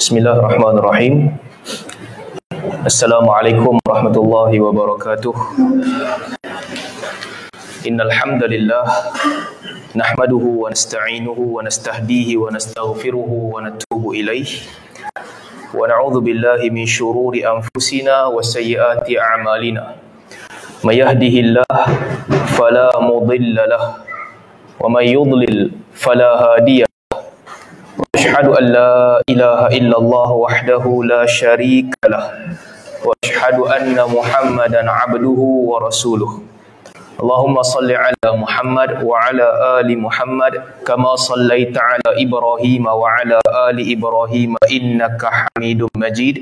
Bismillahirrahmanirrahim. Assalamualaikum warahmatullahi wabarakatuh. Innal hamdalillah nahmaduhu wa nasta'inuhu wa nastahdihi wa nastaghfiruhu wa natubu ilaih. Wa na'udzu billahi min shururi anfusina wa sayyiati a'malina. May yahdihillah fala mudilla lahu wa may yudlil fala hadiya. أشهد أن لا إله إلا الله وحده لا شريك له وأشهد أن محمدا عبده ورسوله اللهم صل على محمد وعلى آل محمد كما صليت على إبراهيم وعلى آل إبراهيم إنك حميد مجيد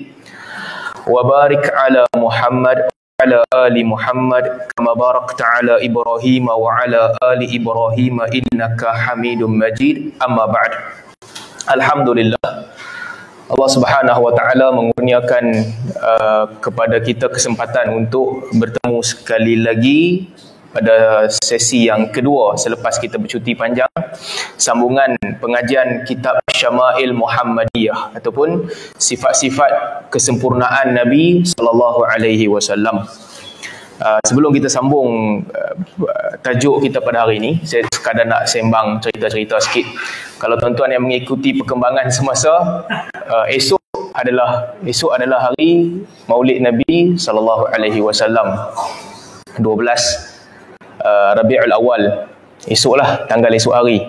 وبارك على محمد وعلى آل محمد كما باركت على إبراهيم وعلى آل إبراهيم إنك حميد مجيد أما بعد. Alhamdulillah, Allah Subhanahu wa taala mengurniakan kepada kita kesempatan untuk bertemu sekali lagi pada sesi yang kedua selepas kita bercuti panjang, sambungan pengajian kitab Syama'il Muhammadiyah ataupun sifat-sifat kesempurnaan Nabi sallallahu alaihi wasallam. Sebelum kita sambung tajuk kita pada hari ini, saya sekadar nak sembang cerita-cerita sikit. Kalau tuan-tuan yang mengikuti perkembangan semasa, esok adalah hari Maulid Nabi sallallahu alaihi wasallam, 12 Rabiul Awal. Esoklah, tanggal esok hari.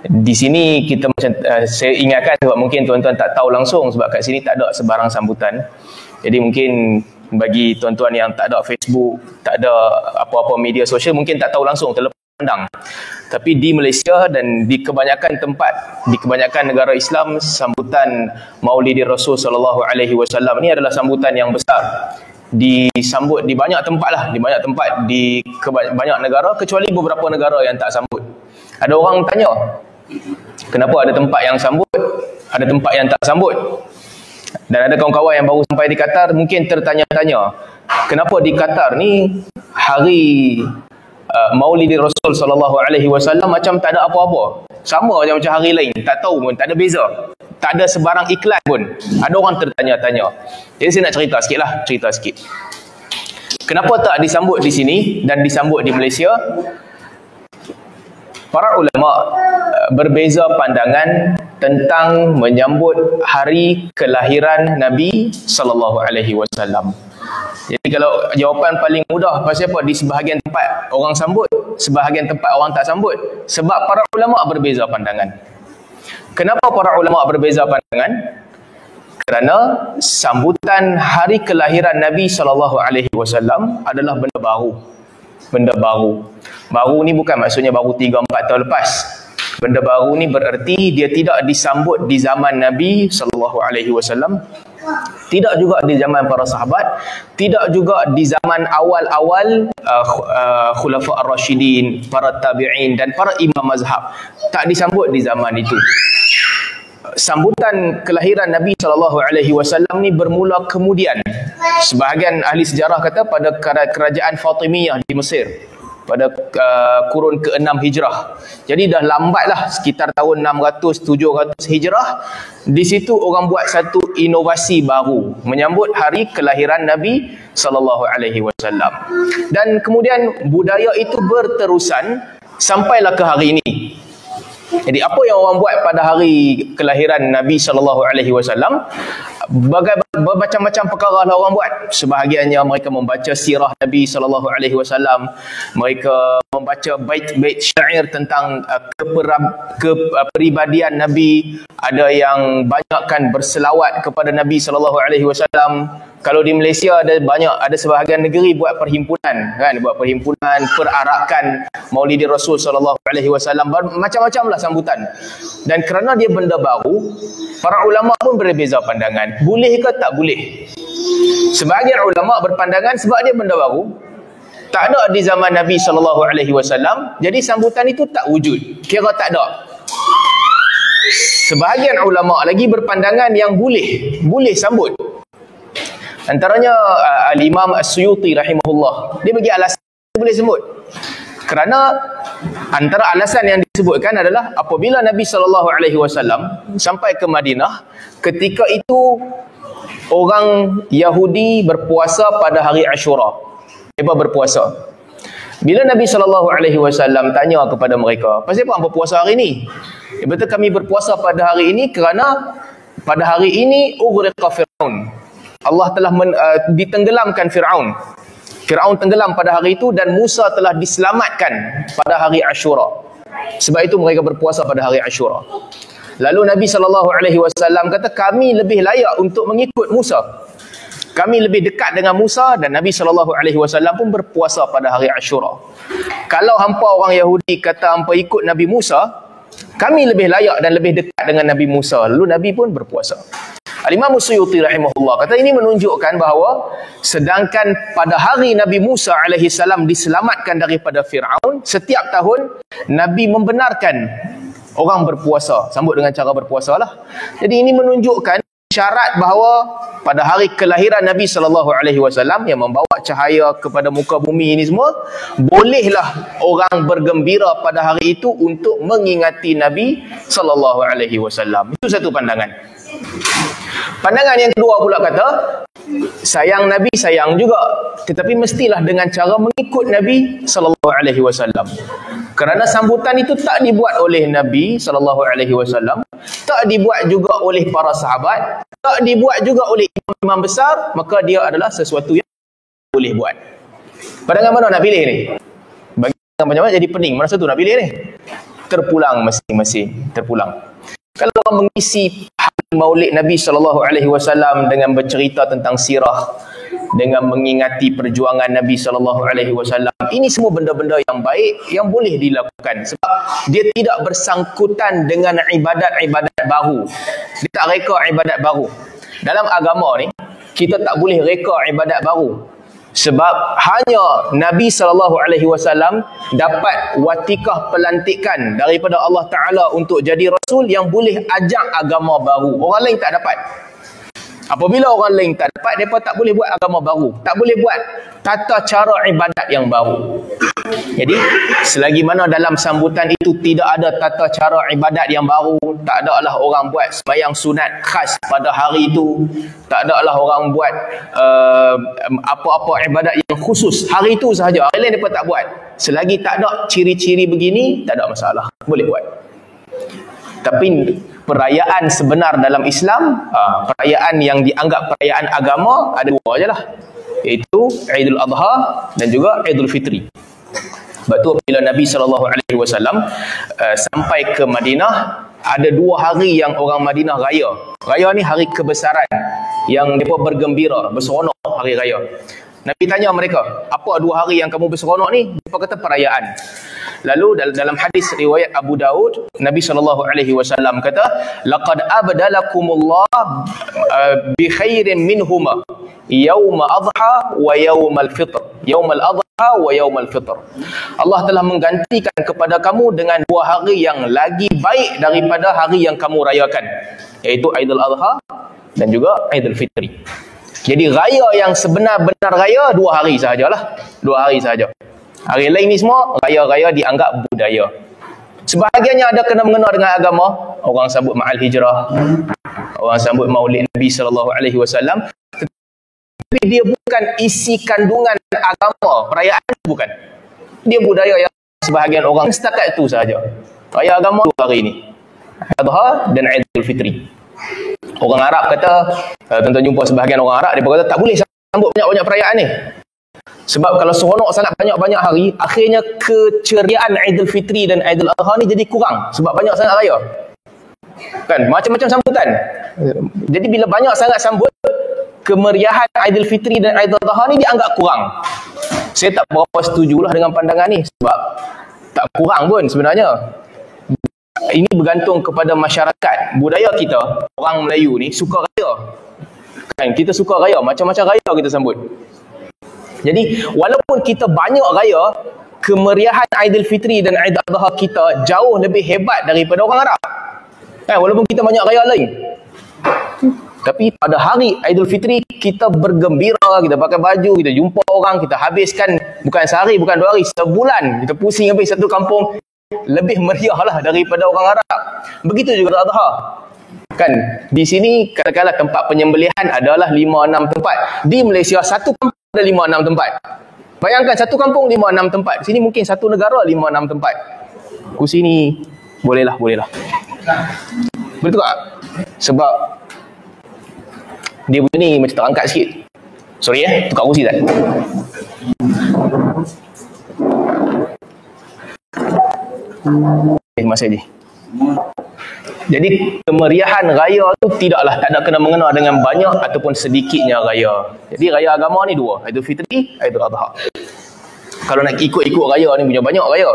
Di sini kita macam saya ingatkan sebab mungkin tuan-tuan tak tahu langsung sebab kat sini tak ada sebarang sambutan. Jadi mungkin bagi tuan-tuan yang tak ada Facebook, tak ada apa-apa media sosial, mungkin tak tahu langsung, terlepas pandang. Tapi di Malaysia dan di kebanyakan tempat, di kebanyakan negara Islam, sambutan Maulidir Rasul sallallahu alaihi wasallam ni adalah sambutan yang besar. Disambut di banyak tempat lah, di banyak tempat, di banyak negara, kecuali beberapa negara yang tak sambut. Ada orang tanya, kenapa ada tempat yang sambut, ada tempat yang tak sambut? Dan ada kawan-kawan yang baru sampai di Qatar mungkin tertanya-tanya, kenapa di Qatar ni hari Maulidir Rasul sallallahu alaihi wasallam macam tak ada apa-apa, sama je macam hari lain, tak tahu pun, tak ada beza, tak ada sebarang iklan pun. Ada orang tertanya-tanya. Jadi saya nak cerita sikit. Kenapa tak disambut di sini dan disambut di Malaysia? Para ulama berbeza pandangan tentang menyambut hari kelahiran Nabi sallallahu alaihi wasallam. Jadi kalau jawapan paling mudah, pasal apa di sebahagian tempat orang sambut, sebahagian tempat orang tak sambut? Sebab para ulama berbeza pandangan. Kenapa para ulama berbeza pandangan? Kerana sambutan hari kelahiran Nabi sallallahu alaihi wasallam adalah benda baru. Benda baru. Baru ni bukan maksudnya baru 3-4 tahun lepas. Benda baru ni bererti dia tidak disambut di zaman Nabi sallallahu alaihi wasallam, tidak juga di zaman para sahabat, tidak juga di zaman awal-awal khulafa ar-rasyidin, para tabi'in dan para imam mazhab. Tak disambut di zaman itu. Sambutan kelahiran Nabi sallallahu alaihi wasallam ni bermula kemudian. Sebahagian ahli sejarah kata pada kerajaan Fatimiyah di Mesir pada kurun ke-6 Hijrah. Jadi dah lambatlah, sekitar tahun 600-700 Hijrah. Di situ orang buat satu inovasi baru menyambut hari kelahiran Nabi sallallahu alaihi wasallam. Dan kemudian budaya itu berterusan sampailah ke hari ini. Jadi apa yang orang buat pada hari kelahiran Nabi sallallahu alaihi wasallam? Bermacam-macam perkara lah orang buat. Sebahagiannya mereka membaca sirah Nabi sallallahu alaihi wasallam, mereka membaca bait-bait syair tentang kepribadian Nabi, ada yang banyakkan berselawat kepada Nabi sallallahu alaihi wasallam. Kalau di Malaysia ada sebahagian negeri buat perhimpunan, kan, buat perhimpunan perarakan Maulidir Rasul sallallahu alaihi wasallam, macam-macam lah sambutan. Dan kerana dia benda baru, para ulama pun berbeza pandangan, boleh ke tak boleh. Sebahagian ulama berpandangan sebab dia benda baru, tak ada di zaman Nabi sallallahu alaihi wasallam, jadi sambutan itu tak wujud, kira tak ada. Sebahagian ulama lagi berpandangan yang boleh sambut. Antaranya Al-Imam As-Suyuti rahimahullah, dia bagi alasan boleh sebut. Kerana antara alasan yang disebutkan adalah apabila Nabi SAW sampai ke Madinah, ketika itu orang Yahudi berpuasa pada hari Ashura. Mereka berpuasa. Bila Nabi SAW tanya kepada mereka, pasal apa berpuasa hari ini? Dia kata, kami berpuasa pada hari ini kerana pada hari ini ughriqa Fir'aun. Allah telah ditenggelamkan Fir'aun. Fir'aun tenggelam pada hari itu dan Musa telah diselamatkan pada hari Ashura. Sebab itu mereka berpuasa pada hari Ashura. Lalu Nabi SAW kata, kami lebih layak untuk mengikut Musa. Kami lebih dekat dengan Musa dan Nabi SAW pun berpuasa pada hari Ashura. Kalau hampa orang Yahudi kata hampa ikut Nabi Musa, kami lebih layak dan lebih dekat dengan Nabi Musa. Lalu Nabi pun berpuasa. Al-Imam Suyuti rahimahullah kata ini menunjukkan bahawa sedangkan pada hari Nabi Musa AS diselamatkan daripada Fir'aun, setiap tahun Nabi membenarkan orang berpuasa, sambut dengan cara berpuasa lah. Jadi ini menunjukkan syarat bahawa pada hari kelahiran Nabi SAW yang membawa cahaya kepada muka bumi ini semua, bolehlah orang bergembira pada hari itu untuk mengingati Nabi SAW. Itu satu pandangan. Pandangan yang kedua pula kata, sayang Nabi sayang juga, tetapi mestilah dengan cara mengikut Nabi SAW. Kerana sambutan itu tak dibuat oleh Nabi SAW, tak dibuat juga oleh para sahabat, tak dibuat juga oleh imam-imam besar, maka dia adalah sesuatu yang boleh buat. Pandangan mana nak pilih ni? Bagi banyak-banyak jadi pening. Mana satu nak pilih ni? Terpulang masing-masing. Terpulang. Kalau orang mengisi Maulid Nabi SAW dengan bercerita tentang sirah, dengan mengingati perjuangan Nabi SAW, ini semua benda-benda yang baik yang boleh dilakukan sebab dia tidak bersangkutan dengan ibadat-ibadat baru. Dia tak reka ibadat baru. Dalam agama ni kita tak boleh reka ibadat baru sebab hanya Nabi SAW dapat watikah pelantikan daripada Allah Ta'ala untuk jadi Rasul yang boleh ajak agama baru. Orang lain tak dapat. Apabila orang lain tak dapat, mereka tak boleh buat agama baru, tak boleh buat tata cara ibadat yang baru. Jadi selagi mana dalam sambutan itu tidak ada tata cara ibadat yang baru, tak ada lah orang buat sembahyang sunat khas pada hari itu, tak ada lah orang buat apa-apa ibadat yang khusus hari itu sahaja, hari lain mereka tak buat. Selagi tak ada ciri-ciri begini, tak ada masalah, boleh buat. Tapi perayaan sebenar dalam Islam, perayaan yang dianggap perayaan agama, ada dua je lah, iaitu Aidul Adha dan juga Aidul Fitri. Sebab tu bila Nabi SAW sampai ke Madinah, ada 2 hari yang orang Madinah raya. Raya ni hari kebesaran, yang mereka bergembira, berseronok hari raya. Nabi tanya mereka, apa 2 hari yang kamu berseronok ni? Mereka kata perayaan. Lalu dalam hadis riwayat Abu Daud, Nabi SAW kata, laqad abdalakumullah bi khairin minhuma yauma adha wa yaumal fitr. Yaumal adha wa yaumal fitr. Allah telah menggantikan kepada kamu dengan 2 hari yang lagi baik daripada hari yang kamu rayakan, iaitu Aidul Adha dan juga Aidul Fitri. Jadi raya yang sebenar-benar raya 2 hari sahajalah. 2 hari sahaja. Hari lain ni semua raya-raya dianggap budaya. Sebahagiannya ada kena mengena dengan agama. Orang sambut Ma'al Hijrah, orang sambut Maulid Nabi SAW. Tapi dia bukan isi kandungan agama. Perayaan bukan. Dia budaya yang sebahagian orang setakat itu sahaja. Raya agama 2 hari ini, Adha dan Aidul Fitri. Orang Arab kata, tuan-tuan jumpa sebahagian orang Arab, dia kata tak boleh sambut banyak-banyak perayaan ni. Sebab kalau seronok sangat banyak-banyak hari, akhirnya keceriaan Aidul Fitri dan Aidul Adha ni jadi kurang sebab banyak sangat raya. Kan, macam-macam sambutan. Jadi bila banyak sangat sambut, kemeriahan Aidul Fitri dan Aidul Adha ni dianggap kurang. Saya tak berapa setujulah dengan pandangan ni sebab tak kurang pun sebenarnya. Ini bergantung kepada masyarakat. Budaya kita, orang Melayu ni suka raya. Kan, kita suka raya, macam-macam raya kita sambut. Jadi walaupun kita banyak raya, kemeriahan Aidil Fitri dan Aidul Adha kita jauh lebih hebat daripada orang Arab. Kan, walaupun kita banyak raya lain. Tapi pada hari Aidilfitri kita bergembira, kita pakai baju, kita jumpa orang, kita habiskan bukan sehari, bukan 2 hari, sebulan kita pusing habis satu kampung. Lebih meriah lah daripada orang Arab. Begitu juga Adha. Kan di sini katakanlah tempat penyembelihan adalah 5-6 tempat. Di Malaysia satu kampung ada 5-6 tempat. Bayangkan satu kampung 5-6 tempat. Di sini mungkin satu negara 5-6 tempat. Ku sini bolehlah. Boleh tak? Sebab dia bunyi macam terangkat sikit. Sorry tukar kursi tak? Masih je. Jadi kemeriahan raya tu tidaklah tak ada kena mengena dengan banyak ataupun sedikitnya raya. Jadi raya agama ni 2, Aidilfitri, Aidil Adha. Kalau nak ikut-ikut raya ni punya banyak raya.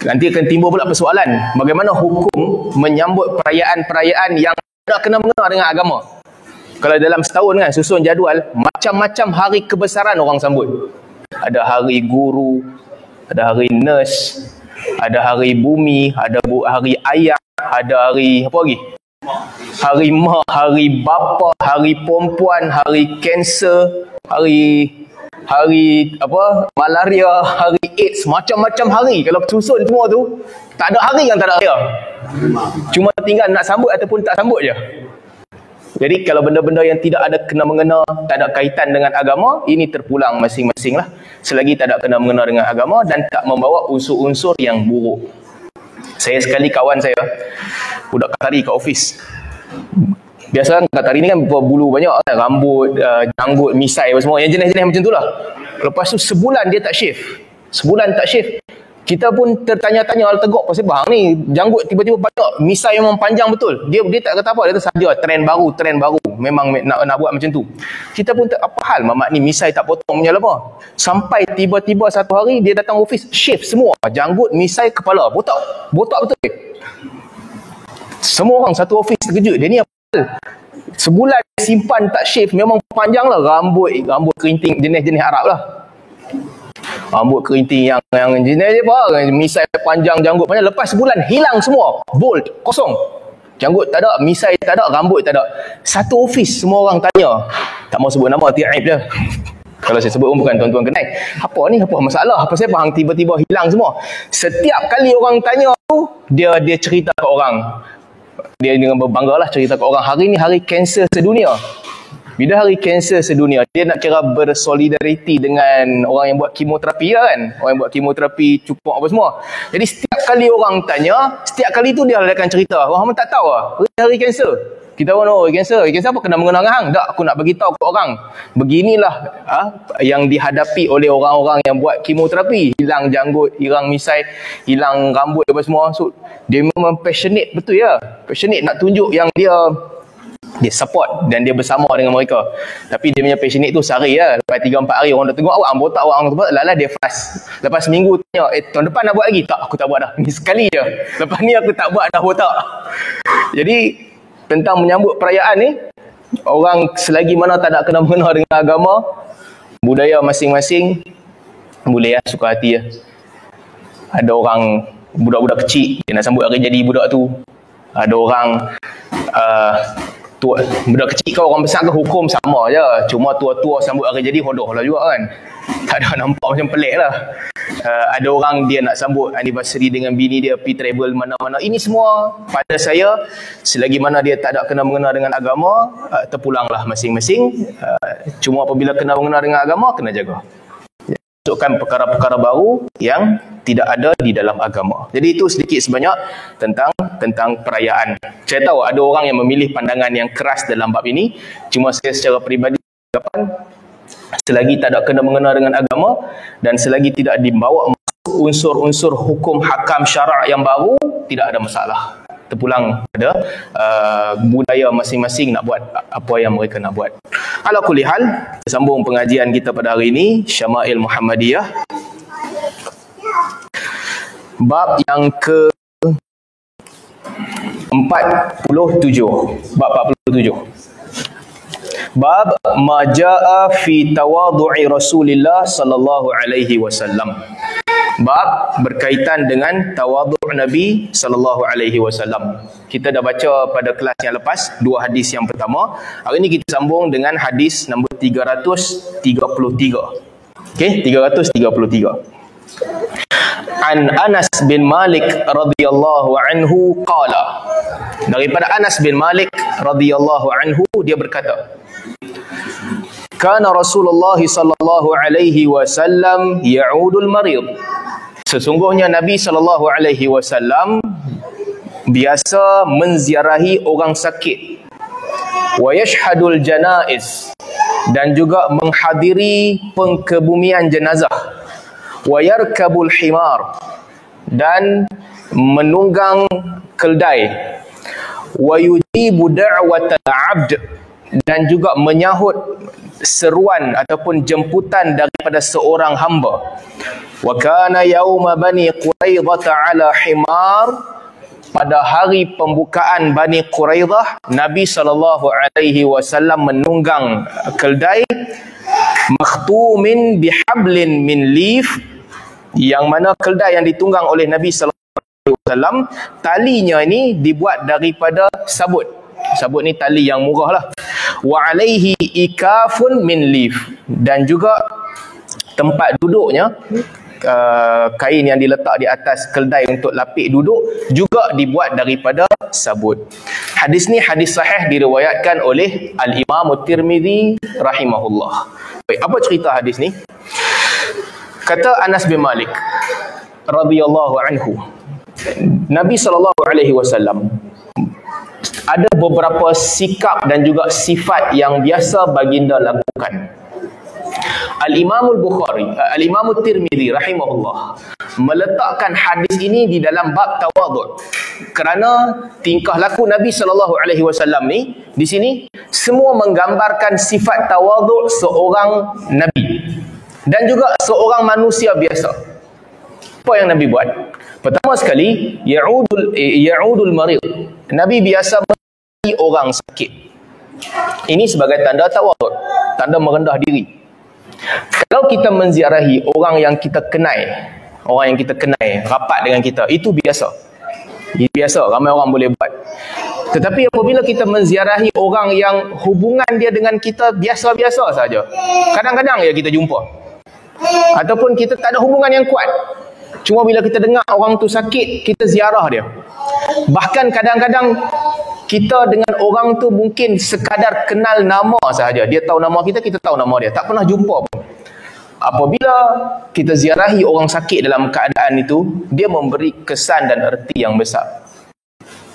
Nanti akan timbul pula persoalan, bagaimana hukum menyambut perayaan-perayaan yang tak kena mengena dengan agama. Kalau dalam setahun kan susun jadual, macam-macam hari kebesaran orang sambut. Ada hari guru, ada hari nurse, ada hari bumi, ada hari ayah, ada hari apa lagi? Hari mak, hari bapa, hari perempuan, hari kanser, hari apa? Malaria, hari AIDS, macam-macam hari. Kalau susun semua tu, tak ada hari yang tak ada raya. Cuma tinggal nak sambut ataupun tak sambut je. Jadi kalau benda-benda yang tidak ada kena-mengena, tak ada kaitan dengan agama, ini terpulang masing-masing lah. Selagi tak ada kena-mengena dengan agama dan tak membawa unsur-unsur yang buruk. Saya sekali kawan saya, budak Qatari kat office. Biasa kan Qatari ni kan bulu banyak kan? Rambut, janggut, misai apa semua. Yang jenis-jenis macam tu lah. Lepas tu sebulan dia tak shave. Sebulan tak shave. Kita pun tertanya-tanya, teguk pasal bang ni janggut tiba-tiba banyak, misai memang panjang betul. Dia tak kata apa, dia kata saja trend baru. Memang nak buat macam tu. Kita pun tak apa hal mamak ni misai tak potong punya apa. Sampai tiba-tiba satu hari dia datang office, shave semua, janggut, misai, kepala, botak betul. Semua orang satu office terkejut. Dia ni apa hal? Sebulan simpan tak shave, memang panjang lah rambut kerinting jenis-jenis Arab lah. Rambut kerinting yang jenis apa, misai panjang, janggut panjang, lepas sebulan hilang semua, bold, kosong. Janggut tak ada, misai tak ada, rambut tak ada. Satu office semua orang tanya. Tak mau sebut nama, tiap je. Kalau saya sebut bukan tuan-tuan kenal. Apa ni, apa masalah? Apa saya faham tiba-tiba hilang semua. Setiap kali orang tanya tu, dia cerita ke orang. Dia dengan berbanggalah cerita ke orang, hari ni hari kanser sedunia. Bila hari kanser sedunia, dia nak kira bersolidariti dengan orang yang buat kemoterapi lah kan. Orang yang buat kemoterapi, cupok apa semua. Jadi setiap kali orang tanya, setiap kali tu dia akan cerita. Orang tak tahu lah, hari kanser. Kita pun kanser apa kena mengenal dengan hang? Tak, aku nak bagi tahu ke orang. Beginilah yang dihadapi oleh orang-orang yang buat kemoterapi. Hilang janggut, hilang misai, hilang rambut apa semua. So, dia memang passionate betul ya. Passionate nak tunjuk yang dia support dan dia bersama dengan mereka. Tapi dia punya passionate tu sehari lah. Lepas 3-4 hari orang dah tengok awak botak orang tu, lala dia fast. Lepas seminggu tanya, tahun depan nak buat lagi? Tak, aku tak buat dah. Ni sekali je. Lepas ni aku tak buat dah botak. Jadi tentang menyambut perayaan ni, orang selagi mana tak nak kena mengena dengan agama, budaya masing-masing, boleh suka hati Ada orang budak-budak kecil dia nak sambut hari jadi budak tu. Ada orang budak kecil ke orang besar ke hukum sama je. Cuma tua-tua sambut hari jadi hodoh lah juga kan. Tak ada nampak macam pelik lah. Ada orang dia nak sambut anniversary dengan bini dia, pergi travel mana-mana. Ini semua pada saya, selagi mana dia tak ada kena mengena dengan agama, terpulanglah masing-masing. Cuma apabila kena mengena dengan agama, kena jaga. Masukkan perkara-perkara baru yang tidak ada di dalam agama. Jadi itu sedikit sebanyak tentang perayaan. Saya tahu ada orang yang memilih pandangan yang keras dalam bab ini. Cuma saya secara peribadi selagi tak ada kena mengena dengan agama dan selagi tidak dibawa unsur-unsur hukum hakam syarak yang baru, tidak ada masalah. Terpulang pada budaya masing-masing nak buat apa yang mereka nak buat. Ala kulli hal, sambung pengajian kita pada hari ini, Syama'il Muhammadiyah. Bab yang ke 47. Bab 47. Bab maja'a fi tawadhu'i Rasulillah sallallahu alaihi wasallam. Bab berkaitan dengan tawaduk Nabi SAW. Kita dah baca pada kelas yang lepas dua hadis yang pertama. Hari ini kita sambung dengan hadis nombor 333. Okey, 333. An Anas bin Malik radhiyallahu anhu qala. Daripada Anas bin Malik radhiyallahu anhu, dia berkata, Kana Rasulullah sallallahu alaihi wasallam ya'udul marid. Sesungguhnya Nabi sallallahu alaihi wasallam biasa menziarahi orang sakit. Wa yashhadul janaiz, dan juga menghadiri pengkebumian jenazah. Wa yarkabul himar, dan menunggang keldai. Wa yujibu da'watal 'abd, dan juga menyahut seruan ataupun jemputan daripada seorang hamba. Wa kana yauma bani Quraidah ala himar. Pada hari pembukaan Bani Quraidah, Nabi SAW menunggang keldai makhtumin bihablin min lif, yang mana keldai yang ditunggang oleh Nabi SAW, talinya ini dibuat daripada sabut. Sabut ni tali yang murah lah. Wa alaihi ikafun min lif, dan juga tempat duduknya, kain yang diletak di atas keldai untuk lapik duduk juga dibuat daripada sabut. Hadis ni hadis sahih, diriwayatkan oleh Al-Imam Tirmizi rahimahullah. Baik, apa cerita hadis ni? Kata Anas bin Malik radhiyallahu anhu, Nabi SAW ada beberapa sikap dan juga sifat yang biasa baginda lakukan. Al-Imam Al-Bukhari, Al-Imam Tirmizi rahimahullah meletakkan hadis ini di dalam bab tawaduk, kerana tingkah laku Nabi SAW ni di sini semua menggambarkan sifat tawaduk seorang Nabi dan juga seorang manusia biasa. Apa yang Nabi buat? Pertama sekali, ya'udul marid. Nabi biasa menziarahi orang sakit. Ini sebagai tanda tawaduk, tanda merendah diri. Kalau kita menziarahi orang yang kita kenal, rapat dengan kita, itu biasa. Itu biasa, ramai orang boleh buat. Tetapi apabila kita menziarahi orang yang hubungan dia dengan kita biasa-biasa saja, kadang-kadang ya kita jumpa, ataupun kita tak ada hubungan yang kuat, cuma bila kita dengar orang tu sakit, kita ziarah dia. Bahkan kadang-kadang kita dengan orang tu mungkin sekadar kenal nama sahaja. Dia tahu nama kita, kita tahu nama dia. Tak pernah jumpa pun. Apabila kita ziarahi orang sakit dalam keadaan itu, dia memberi kesan dan erti yang besar.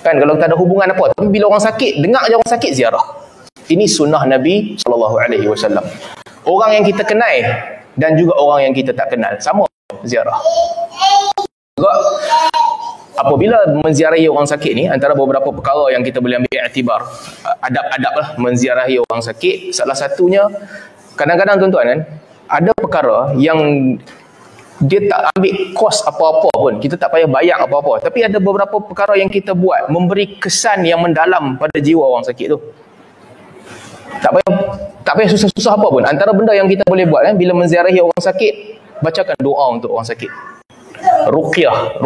Kan, kalau tak ada hubungan apa, tapi bila orang sakit, dengar je orang sakit, ziarah. Ini sunnah Nabi SAW. Orang yang kita kenal dan juga orang yang kita tak kenal, sama ziarah. Juga apabila menziarahi orang sakit ni, antara beberapa perkara yang kita boleh ambil iktibar, adab-adab lah menziarahi orang sakit. Salah satunya, kadang-kadang tuan-tuan kan, ada perkara yang dia tak ambil kos apa-apa pun, kita tak payah bayar apa-apa, tapi ada beberapa perkara yang kita buat memberi kesan yang mendalam pada jiwa orang sakit tu. Tak payah susah-susah apa pun. Antara benda yang kita boleh buat kan, bila menziarahi orang sakit, bacakan doa untuk orang sakit. Ruqyah.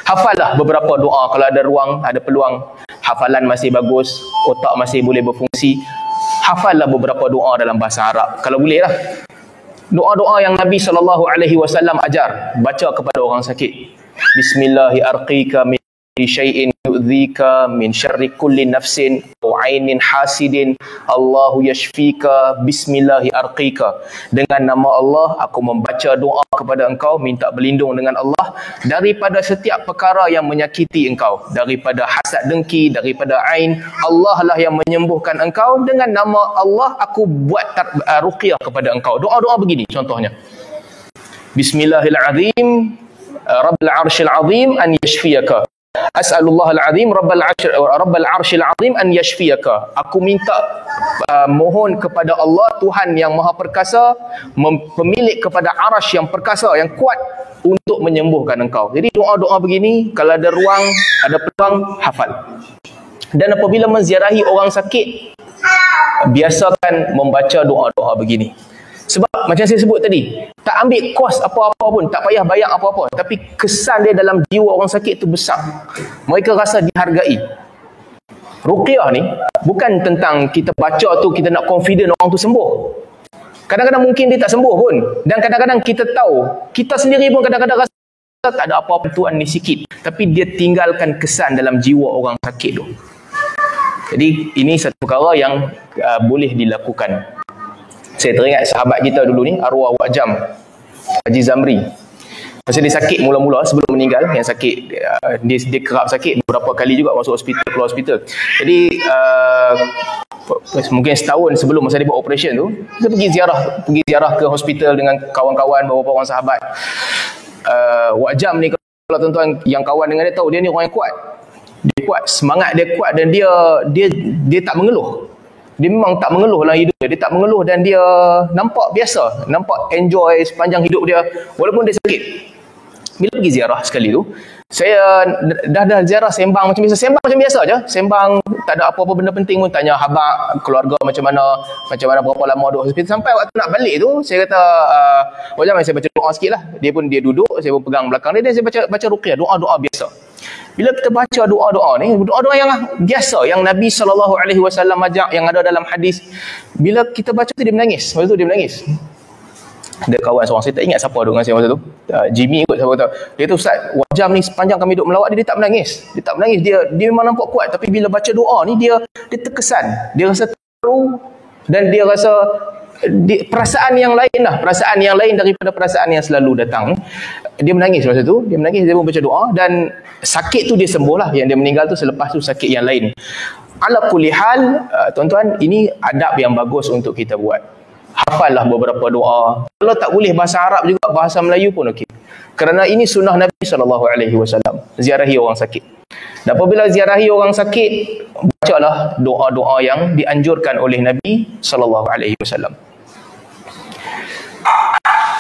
Hafallah beberapa doa kalau ada ruang, ada peluang. Hafalan masih bagus, otak masih boleh berfungsi. Hafallah beberapa doa dalam bahasa Arab kalau boleh lah. Doa-doa yang Nabi SAW ajar, baca kepada orang sakit. Bismillahi arqika min syai'in yu'dhika min syarri kulli nafsin wa 'ainin hasidin, Allahu yashfika, bismillahi arqika. Dengan nama Allah aku membaca doa kepada engkau, minta berlindung dengan Allah daripada setiap perkara yang menyakiti engkau, daripada hasad dengki, daripada ain. Allah lah yang menyembuhkan engkau. Dengan nama Allah aku buat ruqyah kepada engkau. Doa-doa begini contohnya. Bismillahirrahmanirrahim, Rabbul arshil azim an yashfiyaka. As'alullah al-azim Rabbal arshil azim an yashfiyaka. Aku minta mohon kepada Allah, Tuhan yang maha perkasa, pemilik kepada arasy yang perkasa, yang kuat, untuk menyembuhkan engkau. Jadi doa-doa begini, kalau ada ruang, ada peluang, hafal. Dan apabila menziarahi orang sakit, biasakan membaca doa-doa begini. Sebab macam saya sebut tadi, tak ambil kos apa-apa pun, tak payah bayar apa-apa, tapi kesan dia dalam jiwa orang sakit tu besar. Mereka rasa dihargai. Ruqyah ni bukan tentang kita baca tu kita nak confident orang tu sembuh. Kadang-kadang mungkin dia tak sembuh pun, dan kadang-kadang kita tahu, kita sendiri pun kadang-kadang rasa tak ada apa-apa tuan ni sikit, tapi dia tinggalkan kesan dalam jiwa orang sakit tu. Jadi ini satu perkara yang boleh dilakukan. Saya teringat sahabat kita dulu ni, arwah Wak Jam Haji Zamri. Masa dia sakit mula-mula sebelum meninggal, yang sakit dia kerap sakit beberapa kali juga, masuk hospital, keluar hospital. Jadi mungkin setahun sebelum masa dia buat operation tu, dia pergi ziarah ke hospital dengan kawan-kawan, beberapa orang sahabat. Wak Jam ni, kalau tuan-tuan yang kawan dengan dia tahu, dia ni orang yang kuat. Dia kuat, semangat dia kuat, dan dia tak mengeluh. Dia memang tak mengeluh dalam hidup dia. Dia tak mengeluh dan dia nampak biasa, nampak enjoy sepanjang hidup dia walaupun dia sakit. Bila pergi ziarah sekali tu, saya dah ziarah sembang macam biasa, sembang macam biasa je, sembang tak ada apa-apa benda penting pun, tanya khabar keluarga macam mana berapa lama duduk hospital. Sampai waktu nak balik tu, saya kata wajah saya baca doa sikit lah. Dia duduk, saya pun pegang belakang dia, dan saya baca ruqyah, doa-doa biasa. Bila kita baca doa-doa ni, doa-doa yang biasa, yang Nabi SAW ajak, yang ada dalam hadis, bila kita baca tu dia menangis. Masa tu dia menangis. Ada kawan seorang, saya tak ingat siapa duduk dengan saya masa tu, Jimmy kot, siapa tahu. Dia tu, Ustaz, Wajam ni sepanjang kami duduk melawat dia tak menangis. Dia tak menangis, dia memang nampak kuat, tapi bila baca doa ni dia terkesan, dia rasa terharu, dan dia rasa perasaan yang lain lah, perasaan yang lain daripada perasaan yang selalu datang. Dia menangis masa tu, dia pun baca doa, dan sakit tu dia sembuh lah. Yang dia meninggal tu selepas tu sakit yang lain. Ala kulli hal, tuan-tuan, ini adab yang bagus untuk kita buat. Hafallah beberapa doa. Kalau tak boleh bahasa Arab juga, bahasa Melayu pun okey. Kerana ini sunnah Nabi SAW, ziarahi orang sakit. Dan apabila ziarahi orang sakit, bacalah doa-doa yang dianjurkan oleh Nabi SAW.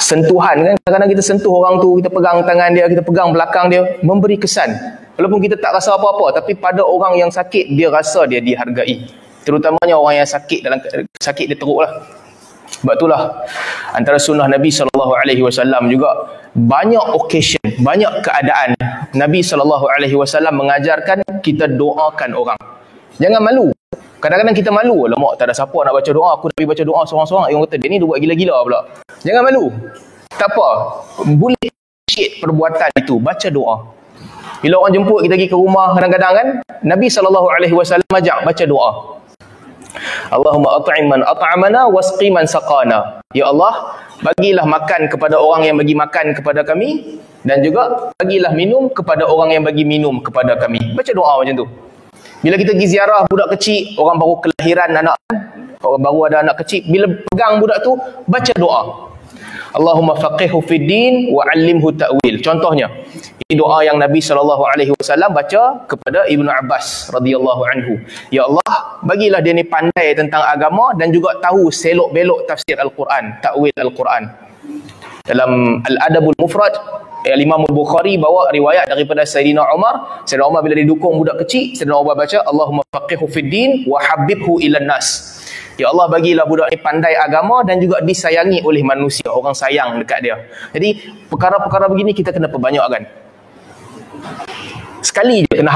Sentuhan kan, kadang-kadang kita sentuh orang tu, kita pegang tangan dia, kita pegang belakang dia, memberi kesan. Walaupun kita tak rasa apa-apa, tapi pada orang yang sakit, dia rasa dia dihargai. Terutamanya orang yang sakit, dalam sakit dia teruk lah. Sebab itulah antara sunnah Nabi SAW juga, banyak occasion, banyak keadaan Nabi SAW mengajarkan kita doakan orang. Jangan malu. Kadang-kadang kita malu, alamak tak ada siapa nak baca doa, aku nak pergi baca doa seorang-seorang. Yang kata dia ni dia buat gila-gila pula. Jangan malu. Tak apa, boleh appreciate perbuatan itu, baca doa. Bila orang jemput kita pergi ke rumah, kadang-kadang kan Nabi SAW ajak baca doa. Allahumma at'im man at'amana wasqi man saqana. Ya Allah, bagilah makan kepada orang yang bagi makan kepada kami, dan juga bagilah minum kepada orang yang bagi minum kepada kami. Baca doa macam tu. Bila kita pergi ziarah budak kecil, orang baru kelahiran anak, orang baru ada anak kecil, bila pegang budak tu, baca doa. Allahumma faqihhu fid din wa 'allimhu ta'wil. Contohnya, ini doa yang Nabi SAW baca kepada Ibnu Abbas radhiyallahu anhu. Ya Allah, bagilah dia ni pandai tentang agama dan juga tahu selok-belok tafsir Al-Quran, ta'wil Al-Quran. Dalam Al-Adabul Mufrad, Imam Al-Bukhari bawa riwayat daripada Sayyidina Umar. Sayyidina Umar bila didukung budak kecil, Sayyidina Umar baca Allahumma faqihhu fid din wa habibhu ilan nas. Ya Allah, bagilah budak ni pandai agama dan juga disayangi oleh manusia, orang sayang dekat dia. Jadi perkara-perkara begini kita kena perbanyakkan. Sekali je kena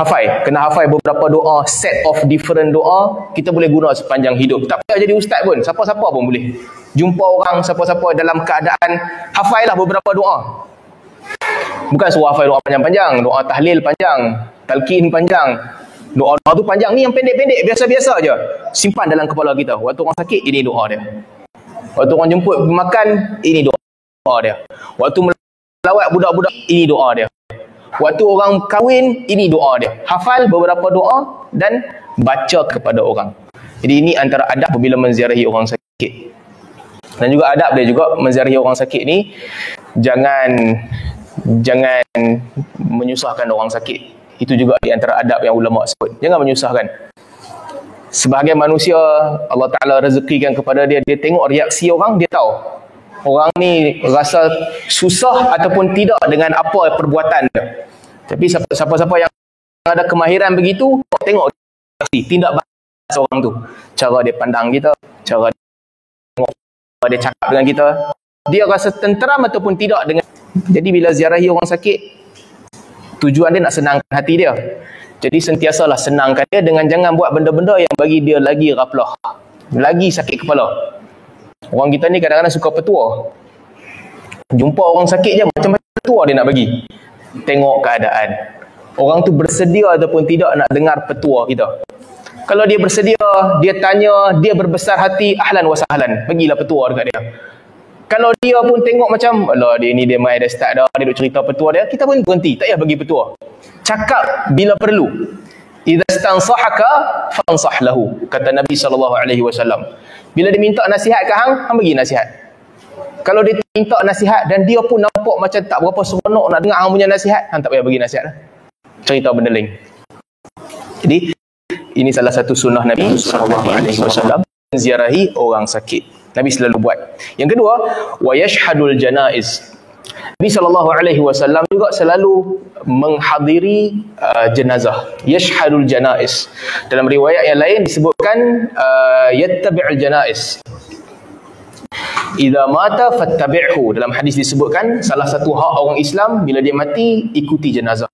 hafal beberapa doa, set of different doa, kita boleh guna sepanjang hidup. Tak payah jadi ustaz pun, siapa-siapa pun boleh. Jumpa orang siapa-siapa dalam keadaan, hafallah beberapa doa. Bukan suruh hafal doa panjang-panjang, doa tahlil panjang, talqin panjang. Doa-doa tu panjang, ni yang pendek-pendek, biasa-biasa je. Simpan dalam kepala kita. Waktu orang sakit, ini doa dia. Waktu orang jemput makan, ini doa dia. Waktu melawat budak-budak, ini doa dia. Waktu orang kahwin, ini doa dia. Hafal beberapa doa dan baca kepada orang. Jadi ini antara adab apabila menziarahi orang sakit. Dan juga adab dia juga menziarahi orang sakit ni, jangan menyusahkan orang sakit. Itu juga di antara adab yang ulama sebut. Jangan menyusahkan. Sebahagian manusia, Allah Ta'ala rezekikan kepada dia, dia tengok reaksi orang, dia tahu orang ni rasa susah ataupun tidak dengan apa perbuatan dia. Tapi siapa-siapa yang ada kemahiran begitu, tengok reaksi, tindak balas orang tu. Cara dia pandang kita, cara dia tengok dia cakap dengan kita, dia rasa tenteram ataupun tidak dengan. Jadi bila ziarahi orang sakit, tujuan dia nak senangkan hati dia. Jadi sentiasalah senangkan dia dengan jangan buat benda-benda yang bagi dia lagi raflah, lagi sakit kepala. Orang kita ni kadang-kadang suka petua. Jumpa orang sakit je macam-macam petua dia nak bagi. Tengok keadaan. Orang tu bersedia ataupun tidak nak dengar petua kita. Kalau dia bersedia, dia tanya, dia berbesar hati, ahlan wa sahlan, bagilah petua dekat dia. Kalau dia pun tengok macam, alah dia ni dia mai dah start dah, dia duk cerita petua dia, kita pun berhenti, tak payah bagi petua. Cakap bila perlu. Idza stansahaka fansah lahu, kata Nabi SAW. Bila dia minta nasihat ke hang bagi nasihat. Kalau dia minta nasihat dan dia pun nampak macam tak berapa seronok nak dengar hang punya nasihat, hang tak payah bagi nasihat lah. Cerita benda lain. Jadi ini salah satu sunnah Nabi SAW, ziarahi orang sakit. Nabi selalu buat. Yang kedua, wa yashhadul janaiz. Nabi SAW juga selalu menghadiri jenazah. Yashhadul janaiz. Dalam riwayat yang lain disebutkan yattabi'ul janaiz. Idza mata fattabi'hu. Dalam hadis disebutkan salah satu hak orang Islam bila dia mati, ikuti jenazah.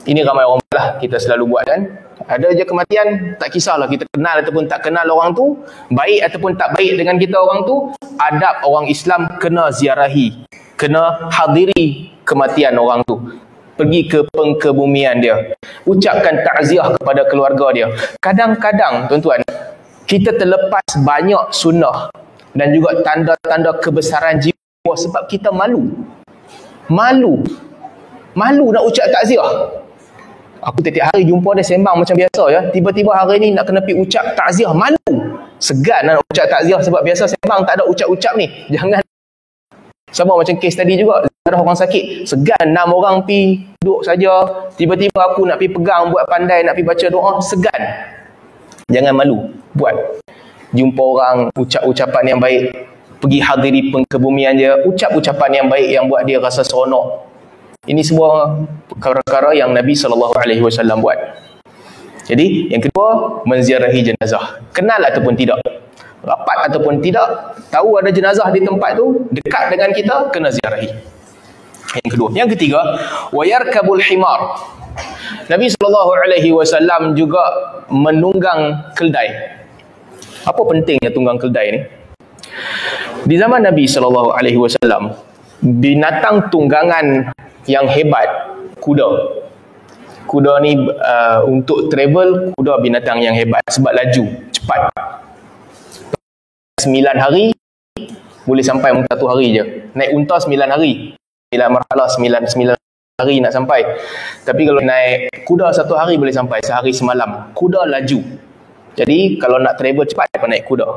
Ini ramai orang buat lah, kita selalu buat kan. Ada je kematian, tak kisahlah kita kenal ataupun tak kenal orang tu, baik ataupun tak baik dengan kita orang tu, adab orang Islam kena ziarahi, kena hadiri kematian orang tu. Pergi ke pengkebumian dia, ucapkan takziah kepada keluarga dia. Kadang-kadang tuan-tuan, kita terlepas banyak sunnah dan juga tanda-tanda kebesaran jiwa sebab kita malu nak ucap takziah. Aku tiap hari jumpa dia sembang macam biasa ya. Tiba-tiba hari ni nak kena pergi ucap takziah, malu. Segan nak ucap takziah sebab biasa sembang tak ada ucap-ucap ni. Jangan. Sama macam kes tadi juga, ada orang sakit, segan 6 orang pergi duduk saja. Tiba-tiba aku nak pergi pegang, buat pandai nak pergi baca doa, segan. Jangan malu, buat. Jumpa orang, ucap ucapan yang baik, pergi hadiri pengkebumian dia, ucap ucapan yang baik yang buat dia rasa seronok. Ini semua perkara-perkara yang Nabi SAW buat. Jadi, yang kedua, menziarahi jenazah. Kenal ataupun tidak, rapat ataupun tidak, tahu ada jenazah di tempat tu, dekat dengan kita, kena ziarahi. Yang kedua. Yang ketiga, wayarkabul himar. Nabi SAW juga menunggang keldai. Apa pentingnya tunggang keldai ni? Di zaman Nabi SAW, binatang tunggangan yang hebat, kuda. Kuda ni untuk travel, kuda binatang yang hebat sebab laju, cepat. 9 hari boleh sampai unta 1 hari je. Naik unta 9 hari. Bila marhalah 9 hari nak sampai. Tapi kalau naik kuda 1 hari boleh sampai, sehari semalam. Kuda laju. Jadi kalau nak travel cepat, dapat naik kuda.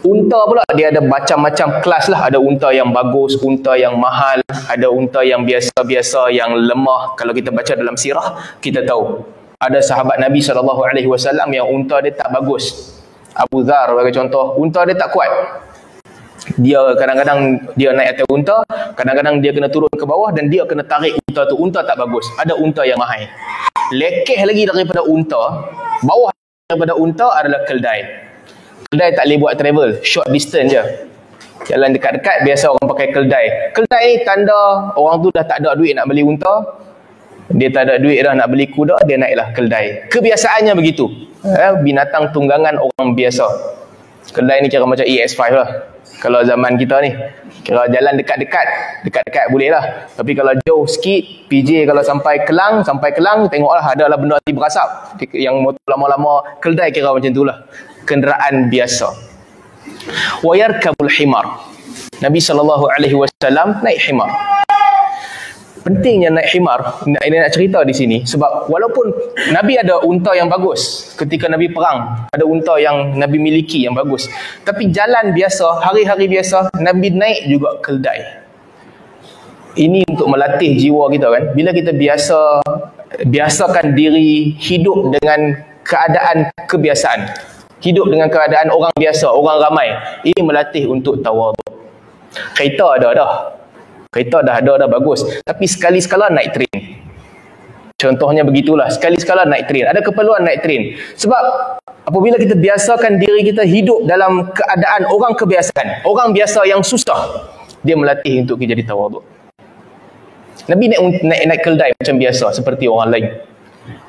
Unta pula dia ada macam-macam kelas lah. Ada unta yang bagus, unta yang mahal, ada unta yang biasa-biasa, yang lemah. Kalau kita baca dalam sirah, kita tahu. Ada sahabat Nabi SAW yang unta dia tak bagus. Abu Dhar bagi contoh, unta dia tak kuat. Dia kadang-kadang dia naik atas unta, kadang-kadang dia kena turun ke bawah dan dia kena tarik unta tu. Unta tak bagus. Ada unta yang mahal. Lekeh lagi daripada unta, bawah daripada unta adalah keldai. Keldai tak boleh buat travel, short distance je. Jalan dekat-dekat, biasa orang pakai keldai. Keldai ni tanda orang tu dah tak ada duit nak beli unta. Dia tak ada duit dah nak beli kuda, dia naiklah keldai. Kebiasaannya begitu. Binatang tunggangan orang biasa. Keldai ni kira macam EX5 lah. Kalau zaman kita ni, kira jalan dekat-dekat boleh lah. Tapi kalau jauh sikit, PJ kalau sampai Kelang, tengoklah ada lah benda hati berasap. Yang motor lama-lama, keldai kira macam tu lah. Kenderaan biasa. Wa yarkabul himar. Nabi SAW naik himar. Pentingnya naik himar, nak cerita di sini sebab walaupun Nabi ada unta yang bagus ketika Nabi perang, ada unta yang Nabi miliki yang bagus, tapi jalan biasa, hari-hari biasa, Nabi naik juga keldai. Ini untuk melatih jiwa kita kan. Bila kita biasakan diri hidup dengan keadaan kebiasaan, hidup dengan keadaan orang biasa, orang ramai. Ini melatih untuk tawaduk. Kereta dah bagus. Tapi sekali-sekala naik train. Contohnya begitulah, sekali-sekala naik train. Ada keperluan naik train. Sebab apabila kita biasakan diri kita hidup dalam keadaan orang kebiasaan, orang biasa yang susah, dia melatih untuk kita jadi tawaduk. Nabi naik keldai macam biasa seperti orang lain.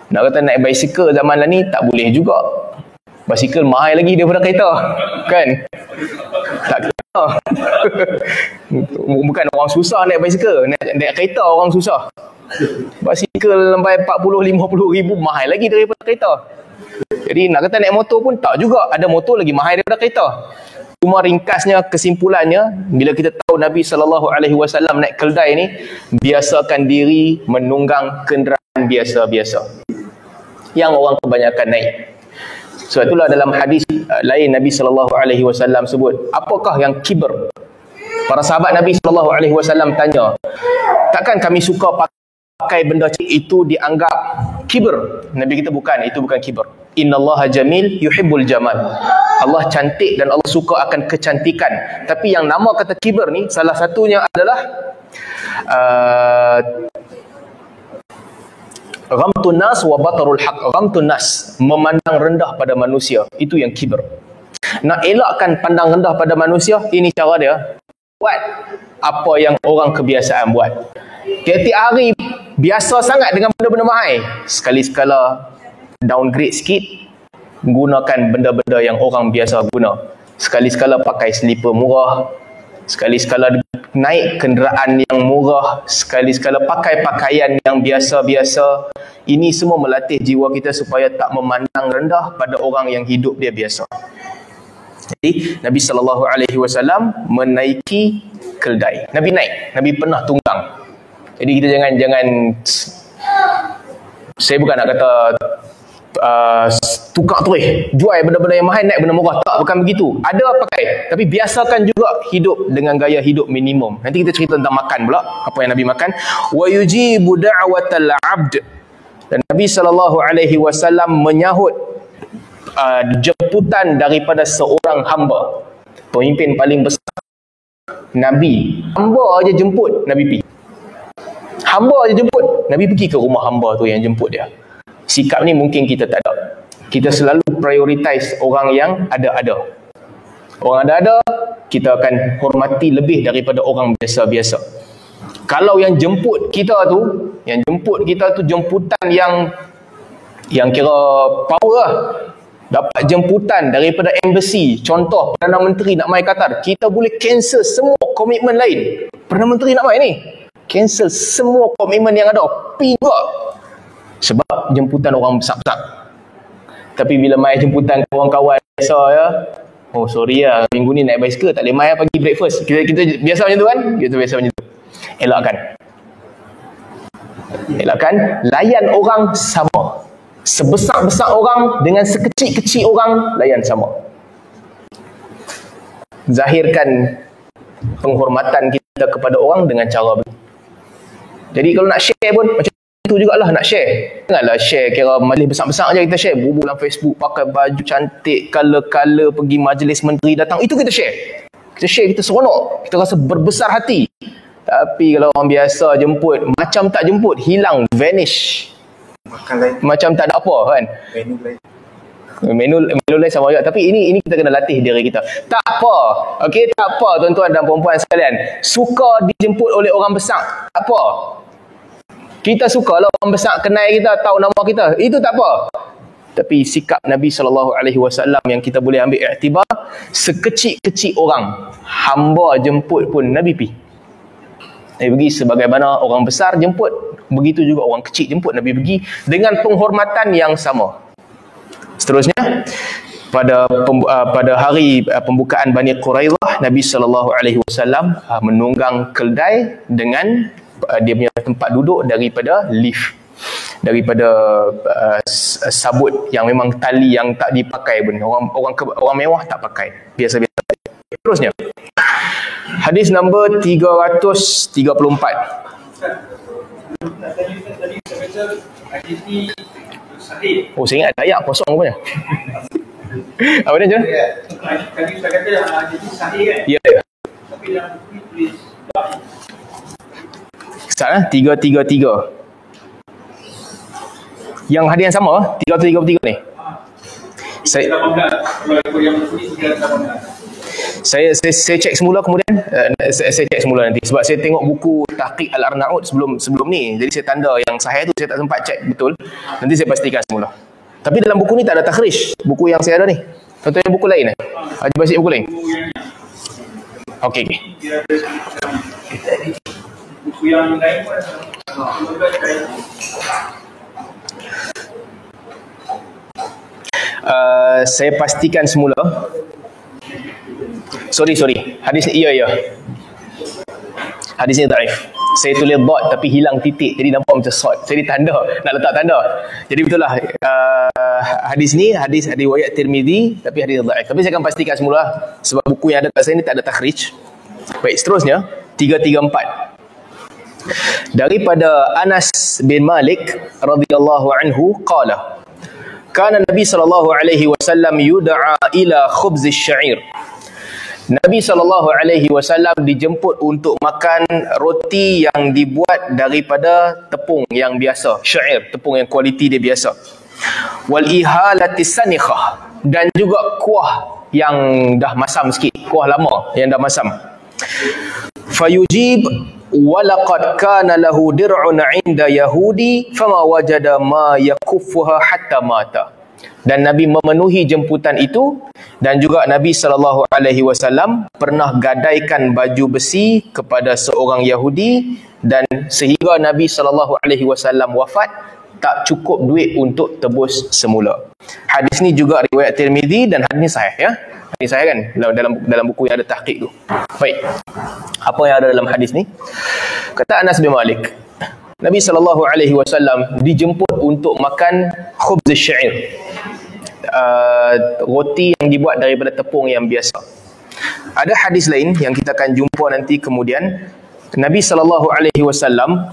Nak kata naik basikal zaman lah ni tak boleh juga. Basikal mahal lagi daripada kereta, kan? Tak kena. Bukan orang susah naik basikal, naik kereta orang susah. Basikal sampai 40-50 ribu mahal lagi daripada kereta. Jadi nak kata naik motor pun tak juga, ada motor lagi mahal daripada kereta. Cuma ringkasnya, kesimpulannya, bila kita tahu Nabi SAW naik keldai ni, biasakan diri menunggang kenderaan biasa-biasa yang orang kebanyakan naik. Sebab itulah dalam hadis lain Nabi SAW sebut, apakah yang kibr? Para sahabat Nabi SAW tanya, takkan kami suka pakai benda itu dianggap kibr? Nabi kita bukan, itu bukan kibr. Innallaha jamil yuhibbul jamal. Allah cantik dan Allah suka akan kecantikan. Tapi yang nama kata kibr ni, salah satunya adalah ghamtun nas wa batarul haq. Ghamtun nas, memandang rendah pada manusia, itu yang kibr. Nak elakkan pandang rendah pada manusia, ini cara dia, buat apa yang orang kebiasaan buat. Tiap-tiap hari biasa sangat dengan benda-benda mahal, sekali-sekala downgrade sikit, gunakan benda-benda yang orang biasa guna. Sekali-sekala pakai slipper murah, sekali-sekala naik kenderaan yang murah, sekali-sekala pakai pakaian yang biasa-biasa. Ini semua melatih jiwa kita supaya tak memandang rendah pada orang yang hidup dia biasa. Jadi Nabi SAW menaiki keldai. Nabi naik, Nabi pernah tunggang. Jadi kita jangan saya bukan nak kata tukar terus, jual benda-benda yang mahal, naik benda murah. Tak, bukan begitu. Ada pakai, tapi biasakan juga hidup dengan gaya hidup minimum. Nanti kita cerita tentang makan pula, apa yang Nabi makan. Wa yujibu da'watal 'abd. Dan Nabi SAW menyahut jemputan daripada seorang hamba. Pemimpin paling besar, Nabi. Hamba aja jemput, Nabi pergi. Hamba aja jemput, Nabi pergi ke rumah hamba tu yang jemput dia. Sikap ni mungkin kita tak ada. Kita selalu prioritize orang yang ada-ada. Orang ada-ada, kita akan hormati lebih daripada orang biasa-biasa. Kalau yang jemput kita tu, jemputan yang kira power lah. Dapat jemputan daripada embassy, contoh Perdana Menteri nak mai Qatar, kita boleh cancel semua komitmen lain. Perdana Menteri nak mai ni, cancel semua komitmen yang ada, pergi juga. Sebab jemputan orang besar-besar. Tapi bila mai jemputan kawan-kawan biasa ya, oh sorry lah, minggu ni naik basikal tak boleh mai pagi breakfast. Kita biasa macam tu kan? Kita biasa macam tu. Elakkan layan orang sama. Sebesar-besar orang dengan sekecil-kecil orang, layan sama. Zahirkan penghormatan kita kepada orang dengan cara begitu. Jadi kalau nak share pun macam itu jugalah, nak share. Janganlah share kira majlis besar-besar je kita share. Bubu dalam Facebook, pakai baju cantik, color-color, pergi majlis menteri datang. Itu kita share. Kita share, kita seronok. Kita rasa berbesar hati. Tapi kalau orang biasa jemput, macam tak jemput, hilang, vanish. Macam tak ada apa kan. Menu lain sama juga. Tapi ini kita kena latih diri kita. Tak apa. Okey, tak apa tuan-tuan dan puan-puan sekalian. Suka dijemput oleh orang besar, tak apa. Kita sukalah orang besar kenal kita, tahu nama kita. Itu tak apa. Tapi sikap Nabi SAW yang kita boleh ambil iktibar, sekecil-kecil orang, hamba jemput pun Nabi pergi. Nabi pergi sebagaimana orang besar jemput, begitu juga orang kecil jemput, Nabi pergi dengan penghormatan yang sama. Seterusnya, pada hari pembukaan Bani Quraidah, Nabi SAW menunggang keldai dengan dia punya tempat duduk daripada lift, daripada sabut yang memang tali yang tak dipakai pun. Orang mewah tak pakai, biasa-biasa. Terusnya, hadis nombor 334. Oh, saya ingat ada ayat kosong rupanya. Apa dia, John? Tadi saya kata hadis ni sahih kan? Ya. Tapi dalam buku tulis Salah, 333. Yang hadis yang sama 333 ni. Saya 18. Kalau ikut yang ini 18. saya cek semula, kemudian saya cek semula nanti sebab saya tengok buku Tahqiq Al-Arnaud sebelum ni. Jadi saya tanda yang sahih tu saya tak sempat cek betul. Nanti saya pastikan semula. Tapi dalam buku ni tak ada takhrij. Buku yang saya ada ni. Contohnya buku lain Haji Basit buku lain. Okey. Buku yang lain pun saya pastikan semula. Sorry. Hadis ni, ya. Hadis ni dhaif. Saya tulis dot tapi hilang titik, jadi nampak macam short. Saya ditanda, nak letak tanda. Jadi betul lah, hadis ni hadis riwayat Tirmizi tapi hadis dhaif. Tapi saya akan pastikan semula sebab buku yang ada kat saya ni tak ada takhrij. Baik, seterusnya 334. Daripada Anas bin Malik radhiyallahu anhu qala, kana Nabi sallallahu alaihi wasallam yud'a ila khubz asy-sya'ir. Nabi SAW dijemput untuk makan roti yang dibuat daripada tepung yang biasa, syair, tepung yang kualiti dia biasa. Wal ihalatis sanikhah, dan juga kuah yang dah masam sikit, kuah lama yang dah masam. Fayujib walaqad kana lahu dir'un 'inda yahudi fama wajada ma yakuffuha hatta mata. Dan Nabi memenuhi jemputan itu, dan juga Nabi SAW pernah gadaikan baju besi kepada seorang Yahudi, dan sehingga Nabi SAW wafat tak cukup duit untuk tebus semula. Hadis ni juga riwayat Tirmizi dan hadis ni sahih ya. Hadis sahih kan dalam buku yang ada tahqiq tu. Baik. Apa yang ada dalam hadis ni? Kata Anas bin Malik, Nabi SAW dijemput untuk makan khubz asy-sya'ir. Roti yang dibuat daripada tepung yang biasa. Ada hadis lain yang kita akan jumpa nanti kemudian. Nabi SAW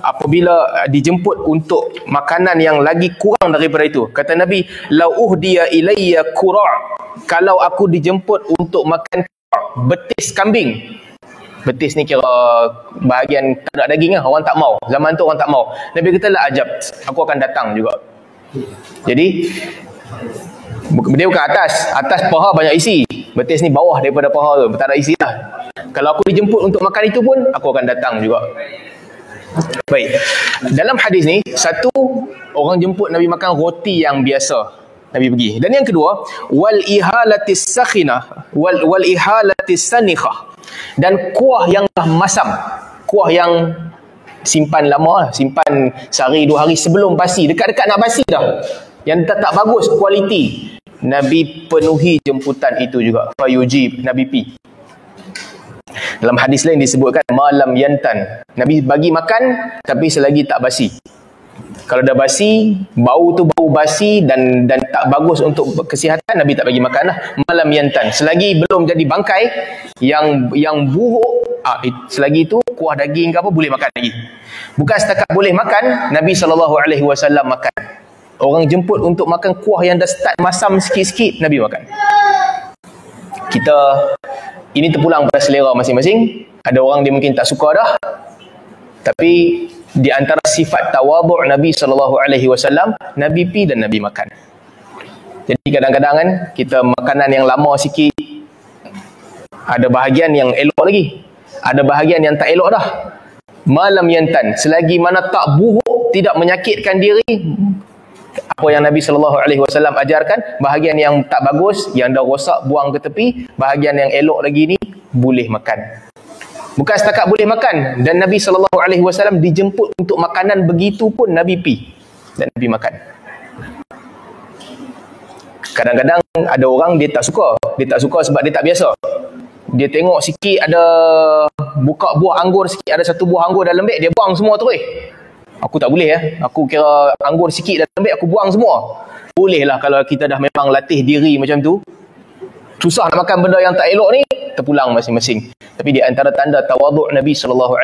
apabila dijemput untuk makanan yang lagi kurang daripada itu, kata Nabi, lau uhdiya ilayya qura', kalau aku dijemput untuk makan betis kambing. Betis ni kira bahagian tak ada daging lah, orang tak mau. Zaman tu orang tak mau. Nabi kata la ajab, aku akan datang juga. Jadi dia bukan atas paha banyak isi. Betis ni bawah daripada paha tu, tak ada isi lah. Kalau aku dijemput untuk makan itu pun, aku akan datang juga. Baik. Dalam hadis ni, satu, orang jemput Nabi makan roti yang biasa. Nabi pergi. Dan yang kedua, wal ihalatis sakhinah wal ihalatis sanikhah. Dan kuah yang dah masam. Kuah yang simpan lama lah. Simpan sehari 2 hari sebelum basi. Dekat-dekat nak basi dah. Yang tak bagus kualiti. Nabi penuhi jemputan itu juga. Fayujib, Nabi pi. Dalam hadis lain disebutkan malam yantan. Nabi bagi makan tapi selagi tak basi. Kalau dah basi, bau tu bau basi dan tak bagus untuk kesihatan, Nabi tak bagi makan lah. Malam yantan. Selagi belum jadi bangkai yang buruk, selagi itu kuah daging ke apa boleh makan lagi. Bukan setakat boleh makan, Nabi SAW makan. Orang jemput untuk makan kuah yang dah start masam sikit-sikit, Nabi makan. Ini terpulang pada selera masing-masing. Ada orang dia mungkin tak suka dah. Tapi di antara sifat tawadhu' Nabi SAW, Nabi pi dan Nabi makan. Jadi kadang-kadang kan kita makanan yang lama sikit, ada bahagian yang elok lagi, ada bahagian yang tak elok dah. Malam yantan, selagi mana tak buruk, tidak menyakitkan diri, apa yang Nabi SAW ajarkan, bahagian yang tak bagus, yang dah rosak, buang ke tepi. Bahagian yang elok lagi ni boleh makan. Bukan setakat boleh makan, dan Nabi SAW dijemput untuk makanan begitu pun Nabi pi dan Nabi makan. Kadang-kadang ada orang dia tak suka sebab dia tak biasa. Dia tengok sikit ada buka buah anggur sikit, ada satu buah anggur dalam beg, dia buang semua terus. Aku tak boleh ya. Aku kira anggur sikit dalam beg, aku buang semua. Boleh lah kalau kita dah memang latih diri macam tu. Susah nak makan benda yang tak elok ni, terpulang masing-masing. Tapi di antara tanda tawadhu' Nabi SAW,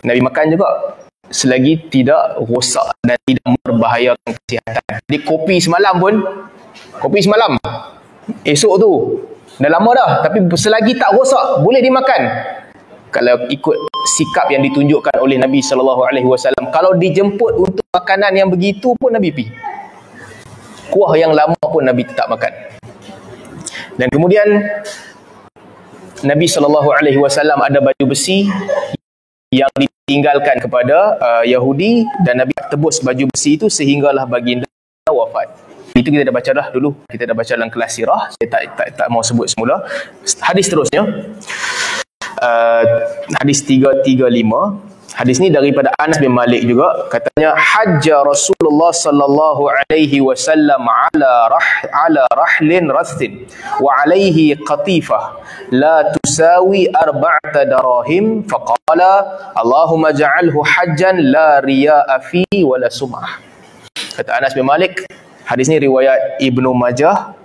Nabi makan juga selagi tidak rosak dan tidak membahayakan kesihatan. Jadi kopi semalam, esok tu dah lama dah, tapi selagi tak rosak boleh dimakan. Kalau ikut sikap yang ditunjukkan oleh Nabi SAW. Kalau dijemput untuk makanan yang begitu pun Nabi pergi. Kuah yang lama pun Nabi tetap makan. Dan kemudian Nabi SAW ada baju besi yang ditinggalkan kepada Yahudi, dan Nabi tebus baju besi itu sehinggalah baginda wafat. Itu kita dah baca dah dulu. Kita dah baca dalam kelas sirah. Saya tak mau sebut semula. Hadis terusnya. Hadis 335. Hadis ni daripada Anas bin Malik juga. Katanya, hajja Rasulullah sallallahu alaihi wasallam ala rahlin rathin wa alaihi qatifah la tusawi arba'ata darahim faqala Allahumma ja'alhu hajjan la riya'a fihi wa la sum'ah. Kata Anas bin Malik, hadis ni riwayat Ibnu Majah.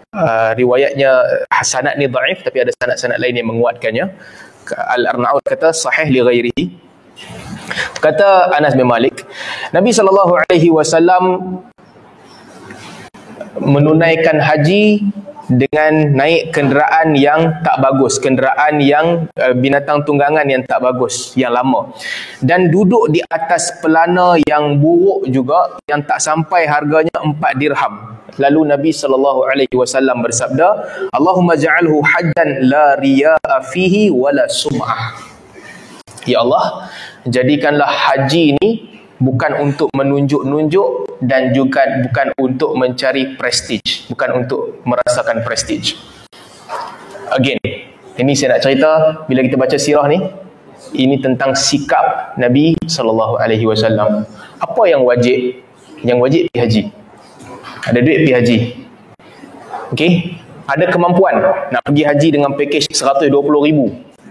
Riwayatnya sanad ni dhaif, tapi ada sanad-sanad lain yang menguatkannya. Al-Arnaud kata sahih li ghairihi. Kata Anas bin Malik, Nabi SAW menunaikan haji dengan naik kenderaan yang tak bagus, kenderaan yang binatang tunggangan yang tak bagus, yang lama, dan duduk di atas pelana yang buruk juga, yang tak sampai harganya 4 dirham. Lalu Nabi SAW bersabda, Allahumma ja'alhu hajjan la riya'a fihi wa la sum'ah. Ya Allah, jadikanlah haji ini bukan untuk menunjuk-nunjuk dan juga bukan untuk mencari prestige, bukan untuk merasakan prestige. Again, ini saya nak cerita, bila kita baca sirah ni, ini tentang sikap Nabi SAW. Apa yang wajib? Yang wajib pergi haji. Ada duit pergi haji. Okey? Ada kemampuan nak pergi haji dengan pakej 120,000.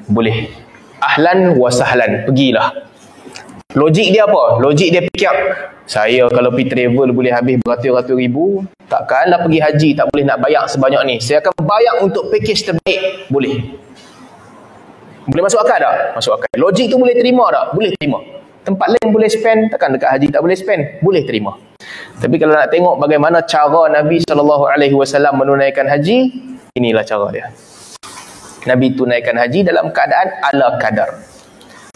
Boleh. Ahlan wa sahlan, pergilah. Logik dia apa? Logik dia fikir, saya kalau pergi travel boleh habis beratus-ratus ribu, takkanlah pergi haji tak boleh nak bayar sebanyak ni. Saya akan bayar untuk pakej terbaik. Boleh. Boleh masuk akal tak? Masuk akal. Logik tu boleh terima tak? Boleh terima. Tempat lain boleh spend, takkan dekat haji tak boleh spend? Boleh terima. Tapi kalau nak tengok bagaimana cara Nabi SAW menunaikan haji, inilah cara dia. Nabi tunaikan haji dalam keadaan ala kadar.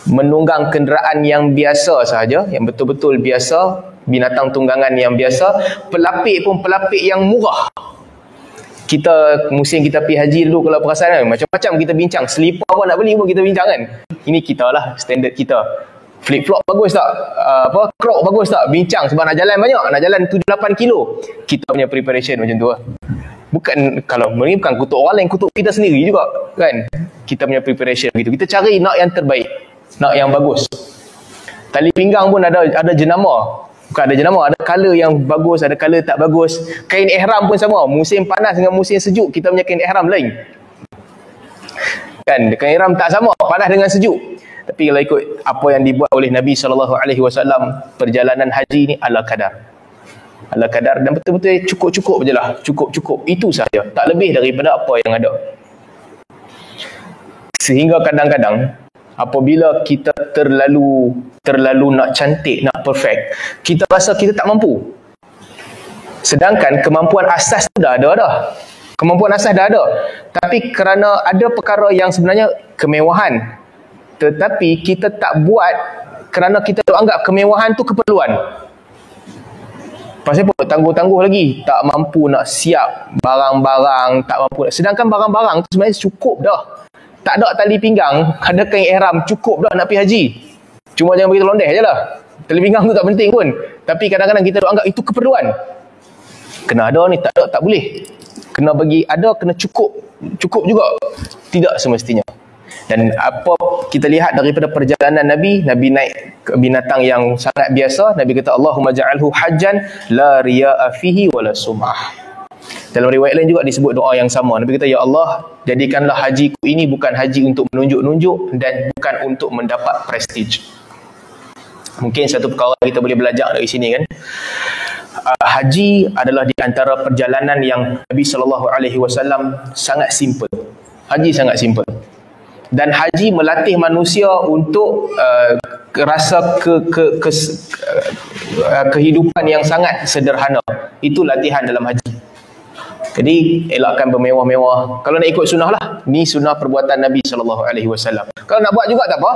Menunggang kenderaan yang biasa sahaja, yang betul-betul biasa, binatang tunggangan yang biasa, pelapik pun pelapik yang murah. Kita, musim kita pergi haji dulu, kalau perasan kan, macam-macam kita bincang. Selipar pun nak beli pun kita bincang kan. Ini kita lah, standard kita. Flip-flop bagus tak? Croc bagus tak? Bincang sebab nak jalan banyak, nak jalan 7-8 kilo. Kita punya preparation macam tu lah. Bukan, kalau ini bukan kutuk orang lain, kutuk kita sendiri juga kan. Kita punya preparation begitu. Kita cari nak yang terbaik, nak yang bagus. Tali pinggang pun ada jenama. Bukan ada jenama, ada color yang bagus, ada color tak bagus. Kain ihram pun sama. Musim panas dengan musim sejuk, kita punya kain ihram lain. Kan, kain ihram tak sama, panas dengan sejuk. Tapi kalau ikut apa yang dibuat oleh Nabi SAW, perjalanan haji ni ala kadar. Ala kadar, dan betul-betul cukup-cukup je lah. Cukup-cukup, itu sahaja. Tak lebih daripada apa yang ada. Sehingga kadang-kadang apabila kita terlalu nak cantik, nak perfect, kita rasa kita tak mampu. Sedangkan kemampuan asas tu dah ada dah. Kemampuan asas dah ada. Tapi kerana ada perkara yang sebenarnya kemewahan, tetapi kita tak buat kerana kita anggap kemewahan tu keperluan. Pasal apa? Tangguh-tangguh lagi. Tak mampu nak siap barang-barang, tak mampu. Sedangkan barang-barang tu sebenarnya cukup dah. Tak ada tali pinggang, ada kain ihram, cukup dah nak pergi haji. Cuma jangan begitu londeh je lah. Tali pinggang tu tak penting pun. Tapi kadang-kadang kita anggap itu keperluan. Kena ada ni, tak ada, tak boleh. Kena bagi ada, kena cukup. Cukup juga. Tidak semestinya. Dan apa kita lihat daripada perjalanan Nabi naik ke binatang yang sangat biasa. Nabi kata, Allahumma ja'alhu hajjan la riya'a fihi wa la sum'ah. Dalam riwayat lain juga disebut doa yang sama. Nabi kata, ya Allah, jadikanlah hajiku ini bukan haji untuk menunjuk-nunjuk dan bukan untuk mendapat prestige. Mungkin satu perkara kita boleh belajar dari sini kan. Haji adalah di antara perjalanan yang Nabi SAW sangat simple. Haji sangat simple. Dan haji melatih manusia untuk rasa kehidupan yang sangat sederhana. Itu latihan dalam haji. Jadi elakkan bermewah-mewah. Kalau nak ikut sunnah lah, ni sunnah perbuatan Nabi SAW. Kalau nak buat juga tak apa.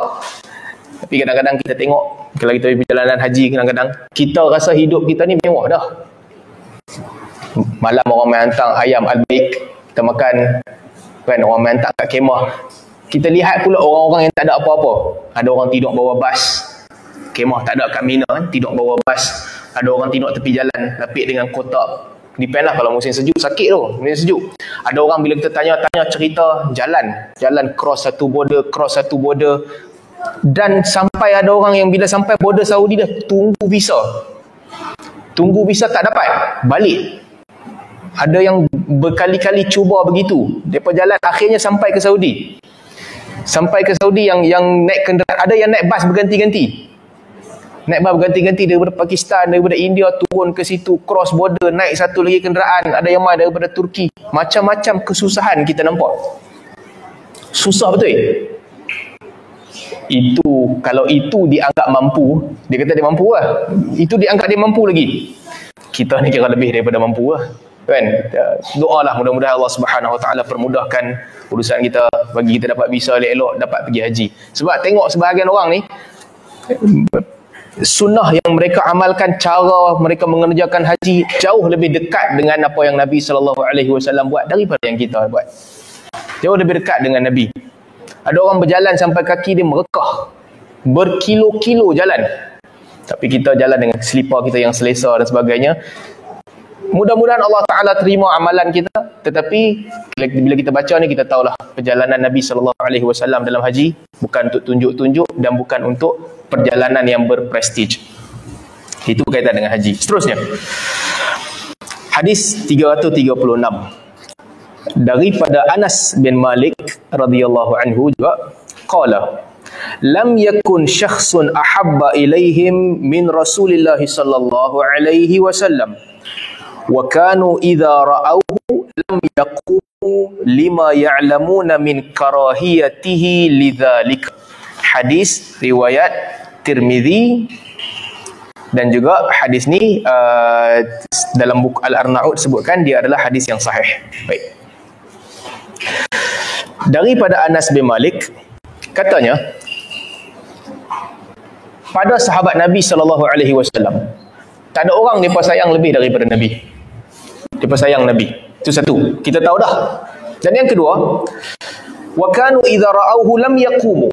Tapi kadang-kadang kita tengok, kalau kita pergi perjalanan haji, kadang-kadang kita rasa hidup kita ni mewah dah. Malam orang main hantar ayam al-baik, kita makan, kan, orang main hantar kat kemah. Kita lihat pula orang-orang yang tak ada apa-apa. Ada orang tidur bawah bas, kemah tak ada kat Mina kan, tidur bawah bas. Ada orang tidur tepi jalan, lapik dengan kotak. Depend lah, kalau musim sejuk sakit tu, musim sejuk. Ada orang bila kita tanya cerita jalan cross satu border, dan sampai ada orang yang bila sampai border Saudi dah tunggu visa tak dapat, balik. Ada yang berkali-kali cuba begitu, depa jalan akhirnya sampai ke Saudi yang naik kenderaan, ada yang naik bas berganti-ganti daripada Pakistan, daripada India turun ke situ, cross border, naik satu lagi kenderaan, ada yang main daripada Turki. Macam-macam kesusahan kita nampak. Susah betul. Itu, kalau itu dianggap mampu, dia kata dia mampu lah, itu dianggap dia mampu lagi, kita ni kira lebih daripada mampu lah, kan? Doalah mudah-mudahan Allah Subhanahu Wa Taala permudahkan urusan kita, bagi kita dapat visa elok-elok, dapat pergi haji. Sebab tengok sebahagian orang ni, sunnah yang mereka amalkan, cara mereka mengerjakan haji jauh lebih dekat dengan apa yang Nabi SAW buat daripada yang kita buat. Jauh lebih dekat dengan Nabi. Ada orang berjalan sampai kaki dia merekah, berkilo-kilo jalan, tapi kita jalan dengan selipar kita yang selesa dan sebagainya. Mudah-mudahan Allah Ta'ala terima amalan kita. Tetapi bila kita baca ni, kita tahulah perjalanan Nabi SAW dalam haji bukan untuk tunjuk-tunjuk dan bukan untuk perjalanan yang berprestij. Itu berkaitan dengan haji. Seterusnya, hadis 336 daripada Anas bin Malik radhiyallahu anhu juga, qala lam yakun syakhsun ahabba ilaihim min Rasulillah sallallahu alaihi wasallam wa kanu idza ra'awhu lam yaqumu lima ya'lamuna min karahiyatihi lidzalika. Hadis riwayat Tirmizi, dan juga hadis ni dalam buku Al-Arnaud sebutkan dia adalah hadis yang sahih. Baik. Daripada Anas bin Malik, katanya, pada sahabat Nabi SAW tak ada orang mereka sayang lebih daripada Nabi. Mereka sayang Nabi. Itu satu, kita tahu dah. Dan yang kedua, wa kanu idza ra'awhu lam yaqumu.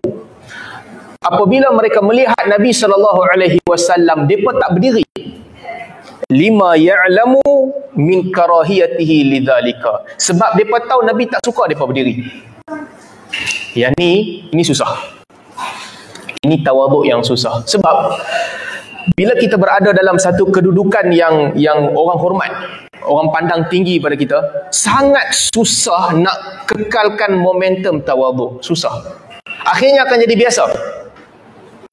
Apabila mereka melihat Nabi SAW, mereka tak berdiri. Lima ya'lamu min karahiyatihi lidzalika. Sebab mereka tahu Nabi tak suka mereka berdiri. Yang ni susah. Ini tawaduk yang susah. Sebab bila kita berada dalam satu kedudukan yang orang hormat, orang pandang tinggi pada kita, sangat susah nak kekalkan momentum tawaduk. Susah. Akhirnya akan jadi biasa.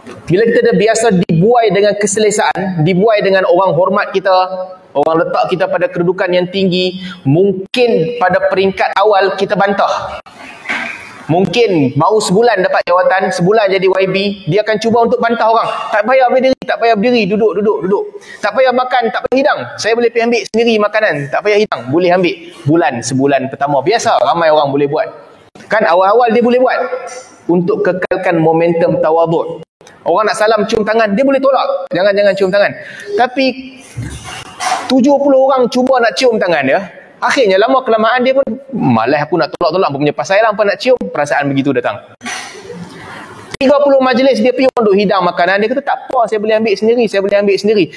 Bila kita dah biasa dibuai dengan keselesaan, dibuai dengan orang hormat kita, orang letak kita pada kedudukan yang tinggi, mungkin pada peringkat awal kita bantah. Mungkin baru sebulan dapat jawatan, sebulan jadi YB, dia akan cuba untuk bantah orang. Tak payah berdiri, tak payah berdiri, duduk. Tak payah makan, tak payah hidang. Saya boleh pergi ambil sendiri makanan, tak payah hidang, boleh ambil. Sebulan pertama, biasa ramai orang boleh buat. Kan awal-awal dia boleh buat. Untuk kekalkan momentum tawaduk. Orang nak salam cium tangan, dia boleh tolak. Jangan cium tangan. Tapi 70 orang cuba nak cium tangan dia, akhirnya lama kelamaan dia pun malas, aku nak tolak-tolak punya pasal lah, apa nak cium. Perasaan begitu datang. 30 majlis dia pergi untuk hidang makanan, dia kata tak apa, saya boleh ambil sendiri.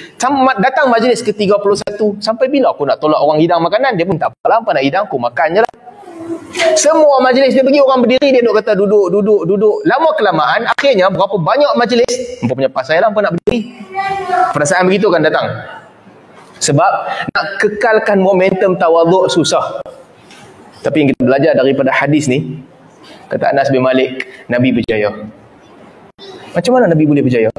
Datang majlis ke 31, sampai bila aku nak tolak orang hidang makanan? Dia pun tak apalah, apa nak hidang, aku makan je lah. Semua majlis dia pergi, orang berdiri, dia duk kata duduk. Lama kelamaan akhirnya berapa banyak majlis, apa punya pasal lah, apa nak berdiri. Perasaan begitu kan datang. Sebab nak kekalkan momentum tawaduk susah. Tapi yang kita belajar daripada hadis ni, kata Anas bin Malik, Nabi berjaya. Macam mana Nabi boleh berjaya?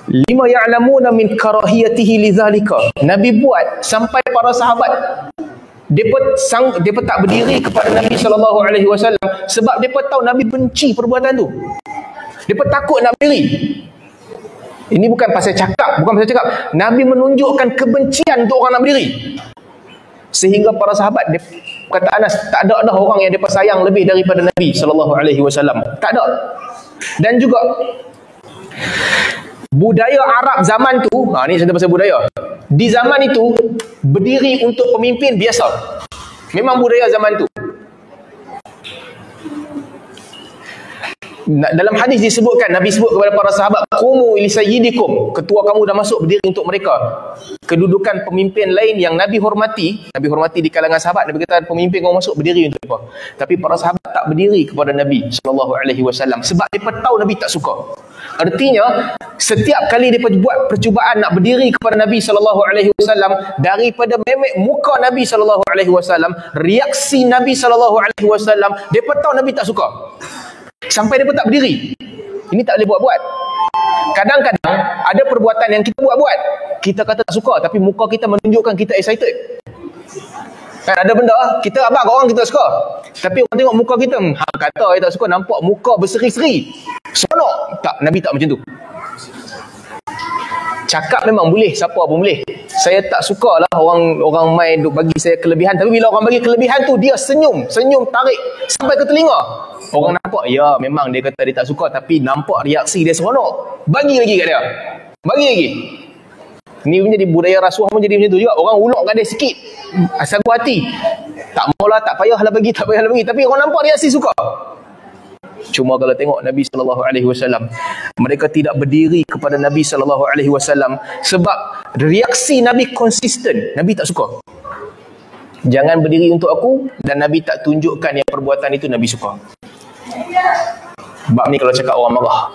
Lima ya'lamuna min karahiyatihi lidzalika. Nabi buat sampai para sahabat Depa tak berdiri kepada Nabi SAW sebab depa tahu Nabi benci perbuatan tu. Depa takut nak berdiri. Ini bukan pasal cakap. Nabi menunjukkan kebencian untuk orang nak berdiri. Sehingga para sahabat, kata Anas, tak ada orang yang depa sayang lebih daripada Nabi SAW. Tak ada. Dan juga Budaya Arab zaman tu, ni cerita pasal budaya. Di zaman itu, berdiri untuk pemimpin biasa. Memang budaya zaman tu. Dalam hadis disebutkan, Nabi sebut kepada para sahabat, qumu li sayyidikum, ketua kamu dah masuk, berdiri untuk mereka. Kedudukan pemimpin lain yang Nabi hormati di kalangan sahabat, Nabi kata pemimpin kamu masuk, berdiri untuk mereka. Tapi para sahabat tak berdiri kepada Nabi SAW sebab mereka tahu Nabi tak suka. Artinya, setiap kali mereka buat percubaan nak berdiri kepada Nabi SAW, daripada memek muka Nabi SAW, reaksi Nabi SAW, mereka tahu Nabi tak suka. Sampai dia pun tak berdiri. Ini tak boleh buat-buat. Kadang-kadang ada perbuatan yang kita buat-buat, kita kata tak suka, tapi muka kita menunjukkan kita excited. Kan ada benda kita abang orang kita suka, tapi orang tengok muka kita, kata dia tak suka, nampak muka berseri-seri, seronok. Tak, Nabi tak macam tu. Cakap memang boleh, siapa pun boleh. Saya tak sukalah orang main duk bagi saya kelebihan, tapi bila orang bagi kelebihan tu, dia senyum tarik sampai ke telinga. Orang nampak, ya memang dia kata dia tak suka, tapi nampak reaksi dia seronok. Bagi lagi kat dia. Bagi lagi. Ni menjadi budaya rasuah pun jadi macam tu juga. Orang ulokkan dia sikit, asal buat hati. Tak maulah, tak payahlah bagi. Tapi orang nampak reaksi suka. Cuma kalau tengok Nabi SAW, mereka tidak berdiri kepada Nabi SAW sebab reaksi Nabi konsisten. Nabi tak suka. Jangan berdiri untuk aku, dan Nabi tak tunjukkan yang perbuatan itu Nabi suka. Bab ni kalau cakap orang marah,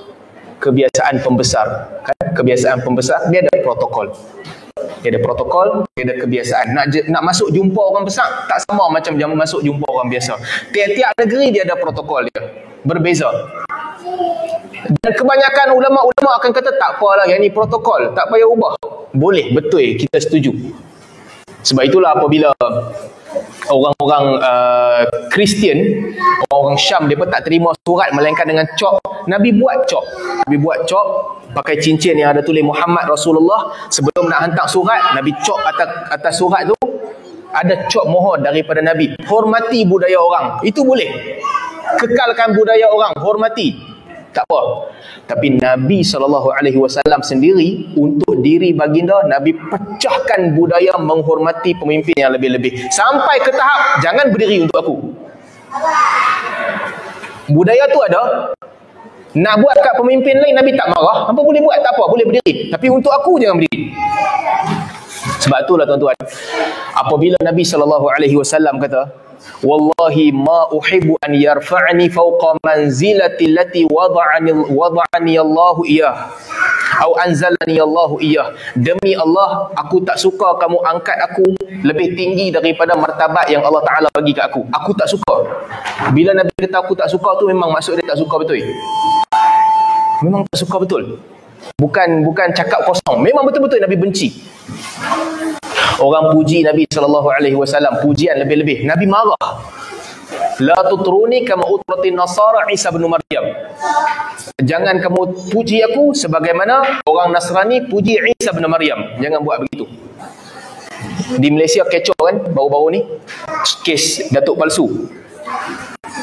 kebiasaan pembesar, kan? Kebiasaan pembesar dia ada protokol. Dia ada kebiasaan. Nak masuk jumpa orang besar tak sama macam jangan masuk jumpa orang biasa. Tiap-tiap negeri dia ada protokol dia. Berbeza. Dan kebanyakan ulama-ulama akan kata tak apalah, yang ni protokol, tak payah ubah. Boleh, betul, kita setuju. Sebab itulah apabila orang-orang Kristian, orang-orang Syam, mereka tak terima surat melainkan dengan cop, Nabi buat cop pakai cincin yang ada tulis Muhammad Rasulullah. Sebelum nak hantar surat, Nabi cop atas surat tu ada cop mohon daripada Nabi. Hormati budaya orang, itu boleh. Kekalkan budaya orang, hormati, tak apa. Tapi Nabi SAW sendiri, untuk diri baginda, Nabi pecahkan budaya menghormati pemimpin yang lebih-lebih. Sampai ke tahap, jangan berdiri untuk aku. Budaya tu ada. Nak buat kat pemimpin lain, Nabi tak marah. Apa boleh buat? Tak apa, boleh berdiri. Tapi untuk aku, jangan berdiri. Sebab itulah tuan-tuan, apabila Nabi SAW kata, wallahi ma uhibbu an yarfa'ni fawqa manzilati allati wada'ani Allahu iyah atau anzalani Allahu iyah. Demi Allah, aku tak suka kamu angkat aku lebih tinggi daripada martabat yang Allah Ta'ala bagi kat aku. Aku tak suka. Bila Nabi kata aku tak suka tu, memang maksud dia tak suka betul. Memang tak suka betul. Bukan cakap kosong. Memang betul-betul Nabi benci. Orang puji Nabi SAW, pujian lebih-lebih, Nabi marah. La tutruni kama utratin Nasara Isa bin Maryam. Jangan kamu puji aku sebagaimana orang Nasrani puji Isa bin Maryam. Jangan buat begitu. Di Malaysia kecoh kan baru-baru ni, kes datuk palsu.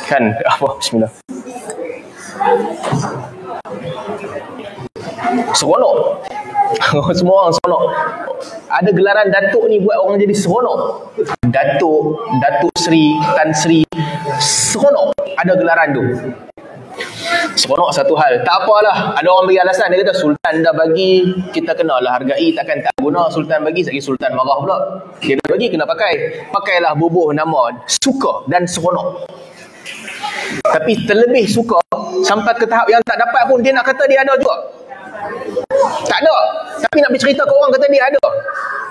Kan apa, bismillah. Seronok. Semua orang seronok. Ada gelaran datuk ni buat orang jadi seronok. Datuk Sri, Tan Sri, seronok. Ada gelaran tu. Seronok satu hal. Tak apalah. Ada orang bagi alasan. Dia kata Sultan dah bagi, kita kenalah hargai. Takkan tak guna Sultan bagi, sekali Sultan marah pula. Dia dah bagi, kena pakai. Pakailah bubuh nama. Suka dan seronok. Tapi terlebih suka sampai ke tahap yang tak dapat pun dia nak kata dia ada juga. Tak ada. Tapi nak bercerita ke orang kata dia ada.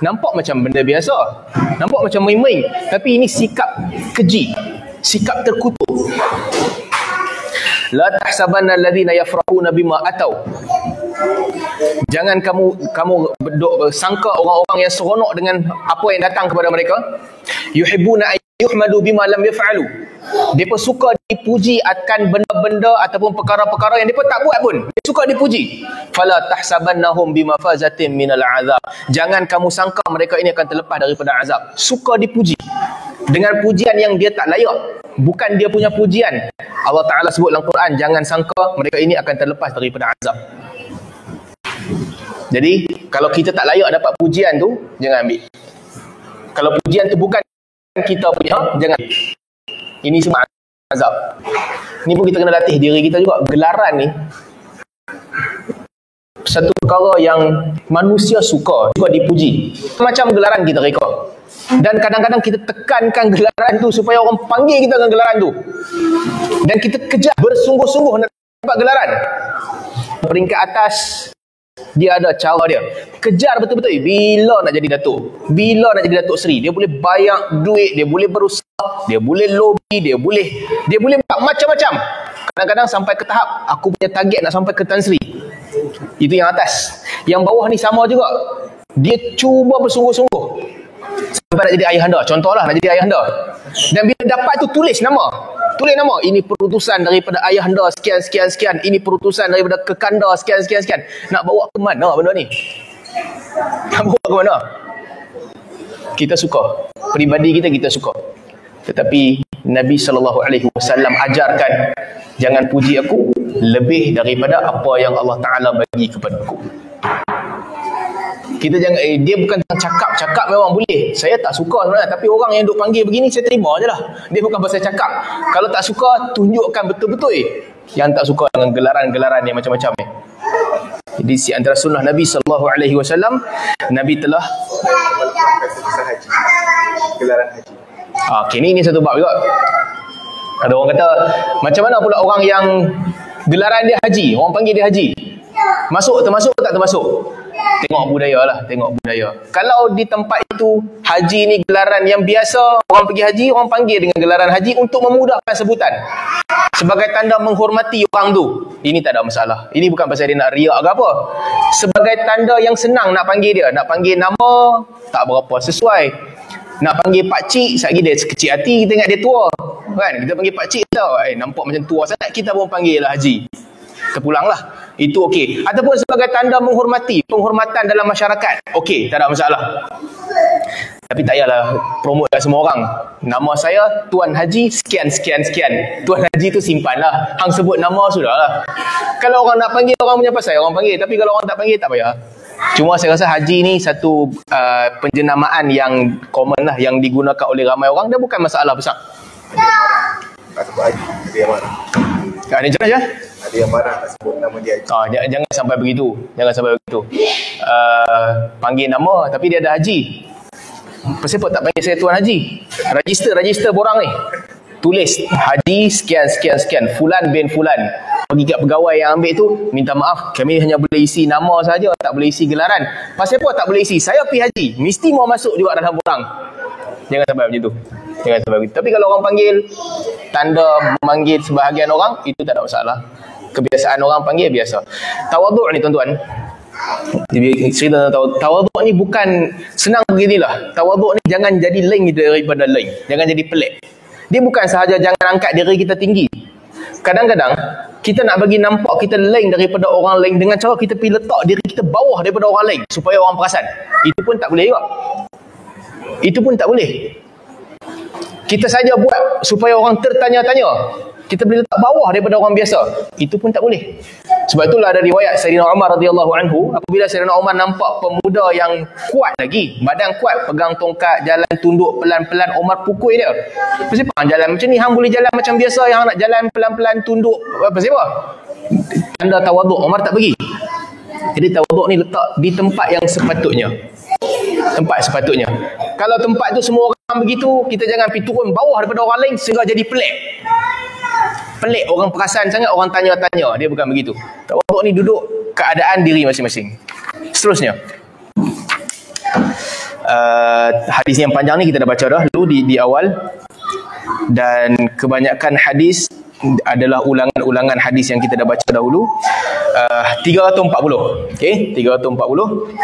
Nampak macam benda biasa. Nampak macam main-main. Tapi ini sikap keji. Sikap terkutuk. La tahsabanna alladhina yafrahuna bima atau. Jangan kamu sangka orang-orang yang seronok dengan apa yang datang kepada mereka. Yuhibbuna an yuhmadu bima lam yaf'alu. Mereka suka dipuji akan benda-benda ataupun perkara-perkara yang mereka tak buat pun. Mereka suka dipuji. Fala tahsabannahum bimafazatin minal azab. Jangan kamu sangka mereka ini akan terlepas daripada azab. Suka dipuji dengan pujian yang dia tak layak. Bukan dia punya pujian. Allah Ta'ala sebut dalam Quran, jangan sangka mereka ini akan terlepas daripada azab. Jadi kalau kita tak layak dapat pujian tu, jangan ambil. Kalau pujian tu bukan kita punya, jangan ambil. Ini semua azab. Ni pun kita kena latih diri kita juga. Gelaran ni satu perkara yang manusia suka dipuji. Macam gelaran kita reka. Dan kadang-kadang kita tekankan gelaran tu supaya orang panggil kita dengan gelaran tu. Dan kita kejar bersungguh-sungguh nak dapat gelaran. Peringkat atas, dia ada cara dia. Kejar betul-betul. Bila nak jadi datuk? Bila nak jadi Datuk Seri? Dia boleh bayar duit, dia boleh berusaha, dia boleh lobby, dia boleh buat macam-macam. Kadang-kadang sampai ke tahap aku punya target nak sampai ke Tan Sri. Itu yang atas. Yang bawah ni sama juga. Dia cuba bersungguh-sungguh sampai nak jadi ayahanda. Contohlah nak jadi ayahanda. Dan bila dapat tu tulis nama. Ini perutusan daripada ayahanda sekian. Ini perutusan daripada kekanda sekian. Nak bawa ke mana benda ni? Nak bawa ke mana? Kita suka. Peribadi kita suka. Tetapi Nabi SAW ajarkan, jangan puji aku lebih daripada apa yang Allah Ta'ala bagi kepada aku. Kita jangan, dia bukan cakap memang boleh. Saya tak suka sebenarnya, tapi orang yang duk panggil begini, saya terima je lah. Dia bukan pasal cakap. Kalau tak suka, tunjukkan betul-betul yang tak suka dengan gelaran-gelaran yang macam-macam ni. Jadi di antara sunnah Nabi SAW, Nabi telah Gelaran haji. Okay, ini satu bab juga. Ada orang kata, macam mana pula orang yang gelaran dia haji, orang panggil dia haji, termasuk tak termasuk? Tengok budaya lah, Kalau di tempat itu haji ni gelaran yang biasa, orang pergi haji, orang panggil dengan gelaran haji untuk memudahkan sebutan, sebagai tanda menghormati orang tu, ini tak ada masalah. Ini bukan pasal dia nak riak ke apa. Sebagai tanda yang senang nak panggil dia, nak panggil nama tak berapa sesuai. Nak panggil pakcik, sekejap dia sekecil hati, kita ingat dia tua. Kan? Kita panggil pakcik tau, nampak macam tua sangat, kita pun panggil lah haji. Terpulanglah. Itu okey. Ataupun sebagai tanda menghormati, penghormatan dalam masyarakat. Okey, tak ada masalah. Tapi tak payahlah promote kat semua orang. Nama saya Tuan Haji sekian. Tuan Haji tu simpanlah. Hang sebut nama sudahlah. Kalau orang nak panggil, orang punya pasal orang panggil. Tapi kalau orang tak panggil, tak payah. Cuma saya rasa haji ni satu penjenamaan yang common lah, yang digunakan oleh ramai orang, dan bukan masalah besar. Tak sebut haji, ada yang marah. Ada macam mana? Ada yang marah tak sebut nama dia haji. Jangan sampai begitu. Panggil nama tapi dia ada haji. Pasal apa tak panggil saya Tuan Haji? Register borang ni. Tulis haji sekian. Fulan bin Fulan. Pergi kat pegawai yang ambil tu, minta maaf, kami hanya boleh isi nama saja, tak boleh isi gelaran. Pasal apa tak boleh isi? Saya pergi haji. Mesti mau masuk juga dalam borang. Jangan sampai macam tu. Tapi kalau orang panggil, tanda memanggil sebahagian orang, itu tak ada masalah. Kebiasaan orang panggil biasa. Tawaduk ni tuan-tuan. Cerita tawaduk ni bukan senang beginilah. Tawaduk ni jangan jadi lain daripada lain. Jangan jadi pelik. Dia bukan sahaja jangan angkat diri kita tinggi. Kadang-kadang kita nak bagi nampak kita lain daripada orang lain dengan cara kita pergi letak diri kita bawah daripada orang lain supaya orang perasan. Itu pun tak boleh juga. Kita saja buat supaya orang tertanya-tanya. Kita boleh letak bawah daripada orang biasa. Itu pun tak boleh. Sebab itulah ada riwayat Sayyidina Umar radhiyallahu anhu, apabila Sayyidina Umar nampak pemuda yang kuat lagi, badan kuat, pegang tongkat, jalan tunduk pelan-pelan, Umar pukul dia. Pasal apa jalan macam ni? Hang boleh jalan macam biasa, yang nak jalan pelan-pelan tunduk, pasal apa? Tanda tawaduk. Umar tak bagi. Jadi tawaduk ni letak di tempat yang sepatutnya. Kalau tempat tu semua orang begitu, kita jangan pergi turun bawah daripada orang lain sehingga jadi pelik, orang perasan sangat, orang tanya-tanya. Dia bukan begitu. Tawaduk ni duduk keadaan diri masing-masing. Seterusnya, hadis yang panjang ni kita dah baca dah dulu di awal, dan kebanyakan hadis adalah ulangan hadis yang kita dah baca dahulu. 340. Okey, 340.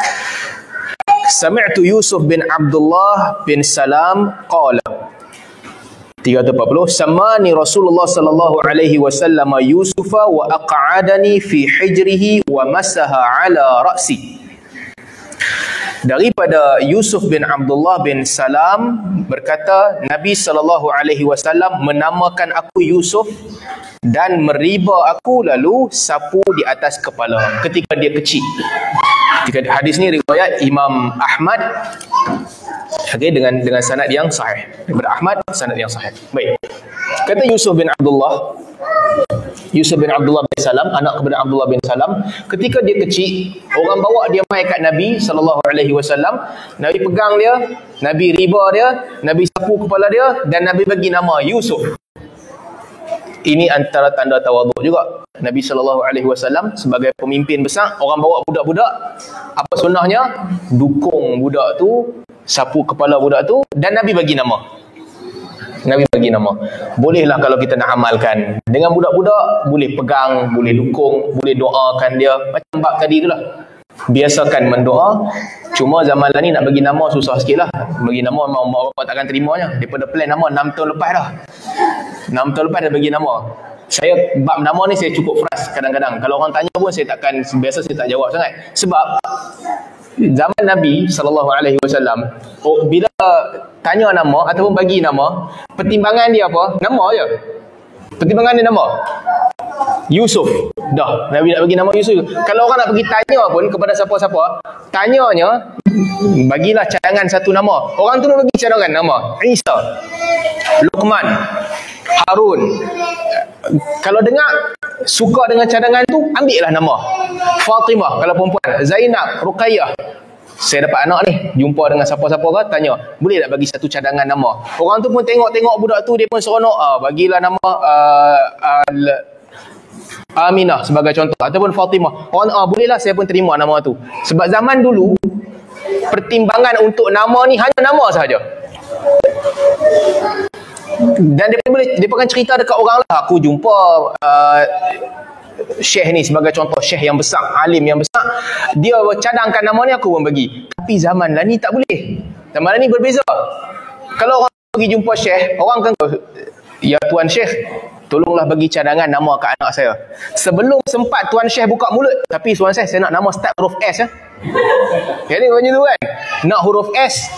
Sami'tu Yusuf bin Abdullah bin Salam qala. 340. Samani Rasulullah sallallahu alaihi wasallam Yusufa wa aq'adani fi hijrihi wa masaha ala ra'si. Daripada Yusuf bin Abdullah bin Salam berkata, Nabi sallallahu alaihi wasallam menamakan aku Yusuf dan meriba aku lalu sapu di atas kepala ketika dia kecil. Hadis ni riwayat Imam Ahmad, okay, dengan sanad yang sahih. Daripada Ahmad, sanad yang sahih. Baik. Kata Yusuf bin Abdullah bin Salam, anak kepada Abdullah bin Salam, ketika dia kecil, orang bawa dia mai kat Nabi SAW. Nabi pegang dia, Nabi riba dia, Nabi sapu kepala dia, dan Nabi bagi nama Yusuf. Ini antara tanda tawaduk juga. Nabi SAW sebagai pemimpin besar, orang bawa budak-budak, apa sunnahnya? Dukung budak tu, sapu kepala budak tu, dan Nabi bagi nama. Nabi bagi nama. Bolehlah kalau kita nak amalkan. Dengan budak-budak, boleh pegang, boleh dukung, boleh doakan dia. Macam bab tadi tu lah. Biasakan mendoa. Cuma zaman lah ni nak bagi nama susah sikit lah. Bagi nama mak bapak takkan terimanya. Daripada plan nama 6 tahun lepas dah. 6 tahun lepas dah bagi nama. Saya bab nama ni saya cukup frust kadang-kadang. Kalau orang tanya pun saya takkan, biasa saya tak jawab sangat. Sebab zaman Nabi SAW, bila tanya nama ataupun bagi nama, pertimbangan dia apa? Nama je. Pertimbangan dia nama. Yusuf. Dah, Nabi nak bagi nama Yusuf. Kalau orang nak pergi tanya pun kepada siapa-siapa, tanyanya, bagilah cadangan satu nama. Orang tu nak bagi cadangan nama. Isa, Luqman, Harun. Kalau dengar suka dengan cadangan tu, ambillah nama. Fatimah kalau perempuan, Zainab, Ruqayyah. Saya dapat anak ni, jumpa dengan siapa-siapa kan, tanya, boleh tak bagi satu cadangan nama? Orang tu pun tengok-tengok budak tu, dia pun seronok, bagilah nama Aminah sebagai contoh, ataupun Fatimah. Orang, bolehlah, saya pun terima nama tu. Sebab zaman dulu, pertimbangan untuk nama ni hanya nama sahaja. Dan dia akan cerita dekat orang lah. Aku jumpa Syekh ni sebagai contoh, Syekh yang besar, alim yang besar, dia cadangkan nama ni, aku pun bagi. Tapi zaman lah ni tak boleh. Zaman lah ni berbeza. Kalau orang pergi jumpa Syekh, orang kan, ya Tuan Syekh, tolonglah bagi cadangan nama kat anak saya. Sebelum sempat Tuan Syekh buka mulut, tapi Tuan Syekh, saya nak nama start huruf S. Jadi macam tu kan, nak huruf S.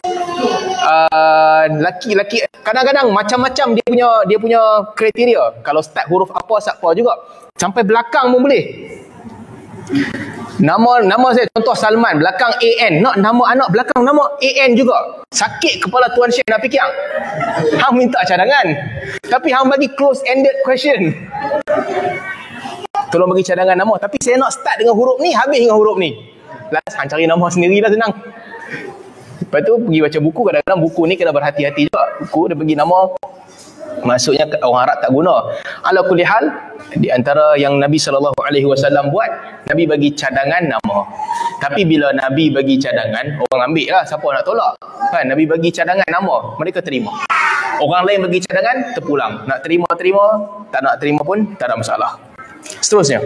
Laki-laki kadang-kadang macam-macam dia punya kriteria. Kalau start huruf apa juga, sampai belakang pun boleh. Nama saya contoh Salman, belakang AN. Nak nama anak belakang nama AN juga. Sakit kepala Tuan Syekh nak fikir. Hang minta cadangan, tapi hang bagi close-ended question. Tolong bagi cadangan nama, tapi saya nak start dengan huruf ni, habis dengan huruf ni. Last, hang cari nama sendirilah, senang. Lepas tu pergi baca buku, kadang-kadang buku ni kena berhati-hati juga. Buku dia bagi nama, maksudnya orang Arab tak guna. Ala kulli hal, di antara yang Nabi SAW buat, Nabi bagi cadangan nama. Tapi bila Nabi bagi cadangan, orang ambil lah, siapa nak tolak kan? Nabi bagi cadangan nama, mereka terima. Orang lain bagi cadangan, terpulang. Nak terima, tak nak terima pun tak ada masalah. Seterusnya,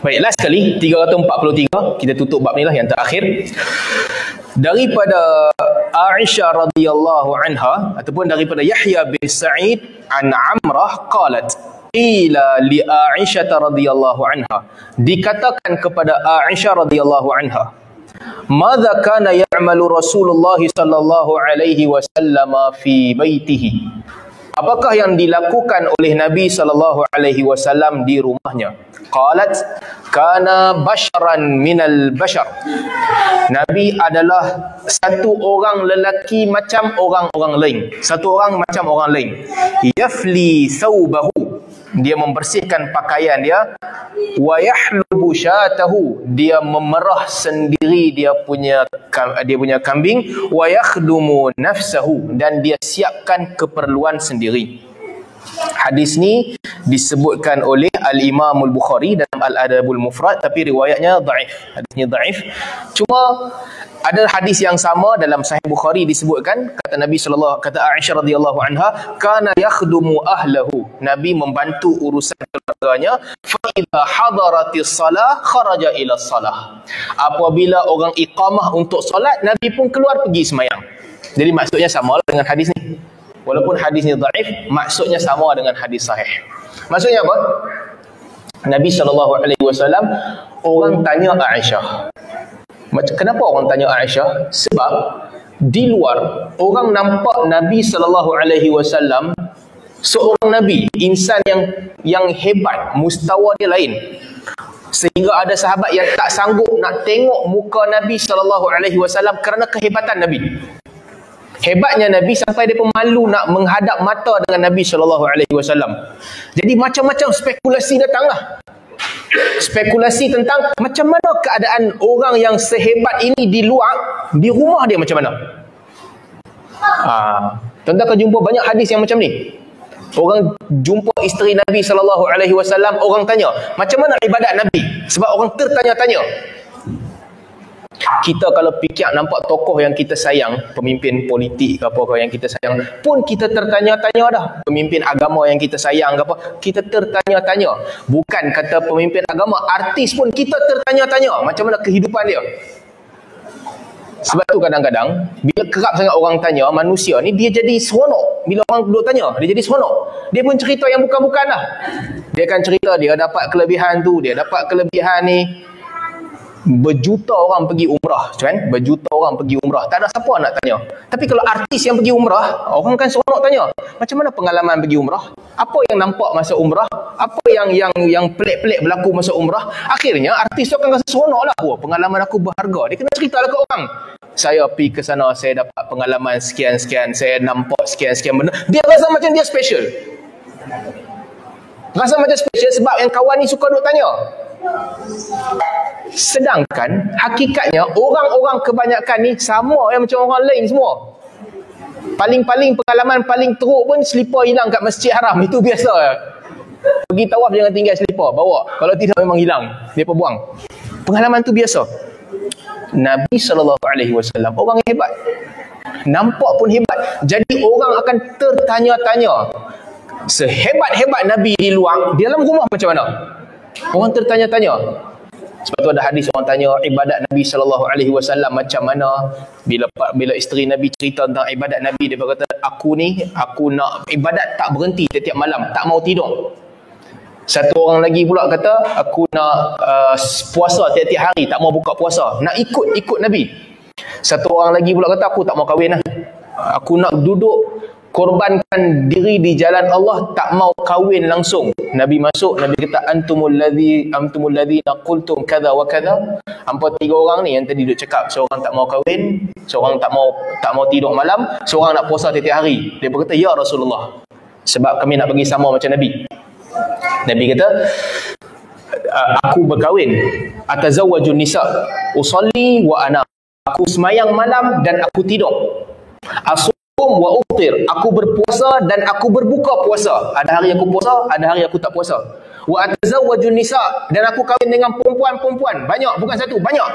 baik, last kali 343, kita tutup bab ni lah yang terakhir. Daripada Aisyah radhiyallahu anha, ataupun daripada Yahya bin Sa'id an Amrah qalat, ila li Aisyah radhiyallahu anha, dikatakan kepada Aisyah radhiyallahu anha, madza kana ya'malu Rasulullah sallallahu alaihi wasallam fi baitihi, apakah yang dilakukan oleh Nabi sallallahu alaihi wasallam di rumahnya? Qalat, kana basharan minal bashar, Nabi adalah satu orang lelaki macam orang-orang lain. Satu orang macam orang lain. Yafli thawbahu, dia membersihkan pakaian dia. Wa yahlubu syatahu, dia memerah sendiri dia punya kambing. Wa yakhdumu nafsahu, dan dia siapkan keperluan sendiri. Hadis ni disebutkan oleh Al-Imam Al-Bukhari dalam Al-Adabul Mufrad, tapi riwayatnya dhaif. Hadisnya dhaif. Cuma ada hadis yang sama dalam Sahih Bukhari disebutkan, kata Aisyah radhiyallahu anha, kana yakhdumu ahlahu, Nabi membantu urusan keluarganya. Fa idza hadaratis salah kharaja ila salah, apabila orang iqamah untuk solat, Nabi pun keluar pergi sembahyang. Jadi maksudnya sama dengan hadis ni. Walaupun hadisnya dhaif, maksudnya sama dengan hadis sahih. Maksudnya apa? Nabi SAW, orang tanya Aisyah. Kenapa orang tanya Aisyah? Sebab di luar, orang nampak Nabi SAW seorang Nabi, insan yang hebat, mustawa dia lain. Sehingga ada sahabat yang tak sanggup nak tengok muka Nabi SAW kerana kehebatan Nabi. Hebatnya Nabi sampai dia pun malu nak menghadap mata dengan Nabi SAW. Jadi macam-macam spekulasi datanglah. Spekulasi tentang macam mana keadaan orang yang sehebat ini di luar, di rumah dia macam mana. Tuan-tuan akan jumpa banyak hadis yang macam ni. Orang jumpa isteri Nabi SAW, orang tanya, macam mana ibadat Nabi? Sebab orang tertanya-tanya. Kita kalau fikir nampak tokoh yang kita sayang, pemimpin politik ke apa yang kita sayang, pun kita tertanya-tanya dah. Pemimpin agama yang kita sayang ke apa, kita tertanya-tanya. Bukan kata pemimpin agama, artis pun kita tertanya-tanya macam mana kehidupan dia. Sebab tu kadang-kadang bila kerap sangat orang tanya, manusia ni dia jadi seronok. Bila orang duduk tanya, dia jadi seronok. Dia pun cerita yang bukan-bukan lah. Dia akan cerita dia dapat kelebihan tu, dia dapat kelebihan ni. Berjuta orang pergi umrah, kan? Berjuta orang pergi umrah. Tak ada siapa nak tanya. Tapi kalau artis yang pergi umrah, orang akan seronok tanya, macam mana pengalaman pergi umrah? Apa yang nampak masa umrah? Apa yang pelik-pelik berlaku masa umrah? Akhirnya artis tu akan rasa seronok lah. Wah, pengalaman aku berharga. Dia kena cerita lah ke orang. Saya pergi ke sana, saya dapat pengalaman sekian-sekian, saya nampak sekian-sekian benda. Dia rasa macam dia special. Rasa macam special sebab yang kawan ni suka duk tanya. Sedangkan hakikatnya orang-orang kebanyakan ni sama yang macam orang lain semua. Paling-paling pengalaman paling teruk pun selipar hilang kat Masjid Haram. Itu biasa. Pergi tawaf jangan tinggal selipar, bawa. Kalau tidak memang hilang, depa buang. Pengalaman tu biasa. Nabi SAW orang hebat. Nampak pun hebat. Jadi orang akan tertanya-tanya. Sehebat-hebat Nabi di luar, di dalam rumah macam mana? Orang tertanya-tanya. Sebab tu ada hadis orang tanya ibadat Nabi SAW macam mana. Bila isteri Nabi cerita tentang ibadat Nabi, dia berkata, aku nak ibadat tak berhenti setiap malam, tak mau tidur. Satu orang lagi pula kata, aku nak puasa tiap-tiap hari, tak mau buka puasa, nak ikut Nabi. Satu orang lagi pula kata, aku tak mau kahwin lah. Aku nak duduk korbankan diri di jalan Allah, tak mau kahwin langsung. Nabi masuk, Nabi kata, antumul ladzina qultum kadza wa kadza. Hampa tiga orang ni yang tadi duduk cakap, seorang tak mau kahwin, seorang tak mau tidur malam, seorang nak puasa tiap-tiap hari. Dia berkata, ya Rasulullah, sebab kami nak bagi sama macam Nabi. Nabi kata, aku berkahwin, atazawwajun nisa, usalli wa ana. Aku semayang malam dan aku tidur. Wa uftir, aku berpuasa dan aku berbuka puasa. Ada hari aku puasa, ada hari aku tak puasa. Wa atazawwajun nisa, dan aku kahwin dengan perempuan-perempuan. Banyak, bukan satu, banyak.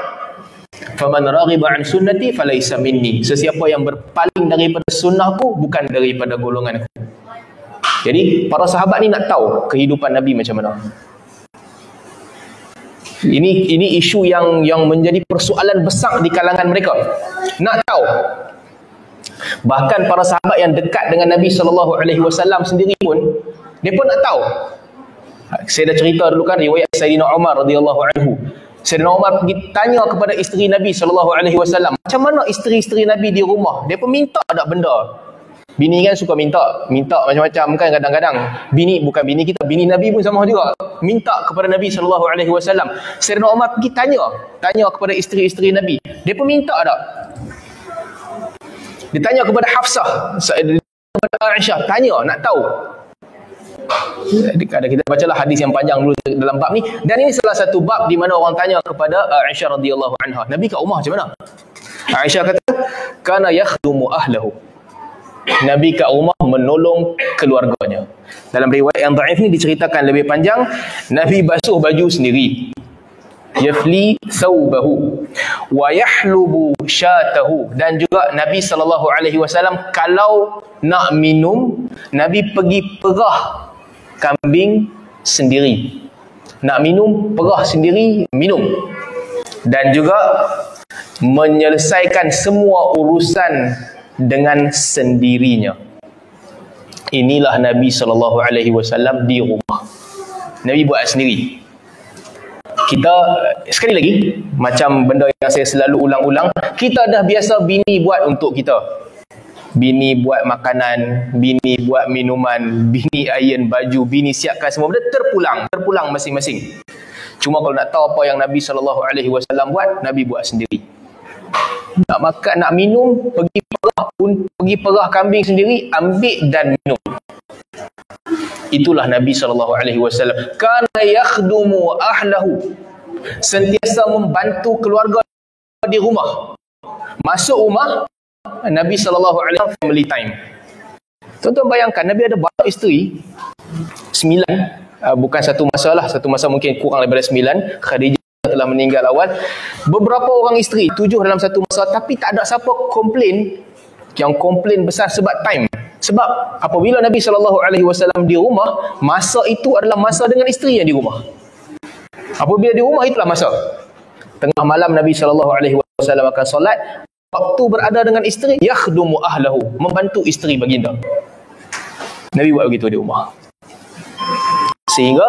Faman raghiba an sunnati falaysa minni. Sesiapa yang berpaling daripada sunnahku, bukan daripada golonganku. Jadi para sahabat ni nak tahu kehidupan Nabi macam mana. Ini isu yang menjadi persoalan besar di kalangan mereka. Nak tahu. Bahkan para sahabat yang dekat dengan Nabi SAW sendiri pun, dia pun nak tahu. Saya dah cerita dulu kan riwayat Sayyidina Umar radhiyallahu anhu. Sayyidina Umar pergi tanya kepada isteri Nabi SAW, macam mana isteri-isteri Nabi di rumah? Dia pun minta tak benda. Bini kan suka minta macam-macam kan kadang-kadang. Bini bukan bini kita, bini Nabi pun sama juga. Minta kepada Nabi SAW. Sayyidina Umar pergi tanya kepada isteri-isteri Nabi. Dia pun minta tak? Dia tanya kepada Hafsah, kepada Aisyah, tanya, nak tahu. Kita bacalah hadis yang panjang dulu dalam bab ni. Dan ini salah satu bab di mana orang tanya kepada Aisyah radhiyallahu anha, Nabi kat rumah macam mana? Aisyah kata, kana yakhdumu ahlahu. Nabi kat rumah menolong keluarganya. Dalam riwayat yang dhaif ni diceritakan lebih panjang, Nabi basuh baju sendiri. Yafli thawbahu wa yahlubu syatahu, dan juga Nabi SAW kalau nak minum, Nabi pergi perah kambing sendiri. Nak minum, perah sendiri, minum. Dan juga menyelesaikan semua urusan dengan sendirinya. Inilah Nabi SAW di rumah. Nabi buat sendiri. Kita, sekali lagi, macam benda yang saya selalu ulang-ulang, kita dah biasa bini buat untuk kita. Bini buat makanan, bini buat minuman, bini iron baju, bini siapkan semua benda, terpulang masing-masing. Cuma kalau nak tahu apa yang Nabi SAW buat, Nabi buat sendiri. Nak makan, nak minum, pergi perah kambing sendiri, ambil dan minum. Itulah Nabi SAW. Kana yakhdumu ahlahu, sentiasa membantu keluarga di rumah. Masuk rumah, Nabi SAW family time. Tuan-tuan bayangkan, Nabi ada banyak isteri, 9. Bukan satu masa lah, satu masa mungkin kurang daripada 9. Khadijah telah meninggal awal. Beberapa orang isteri, 7 dalam satu masa, tapi tak ada siapa komplain. Yang komplain besar sebab time. Sebab apabila Nabi SAW di rumah, masa itu adalah masa dengan isteri yang di rumah. Apabila di rumah, itulah masa. Tengah malam Nabi SAW akan solat. Waktu berada dengan isteri, yakhdumu ahlahu, membantu isteri baginda. Nabi buat begitu di rumah. Sehingga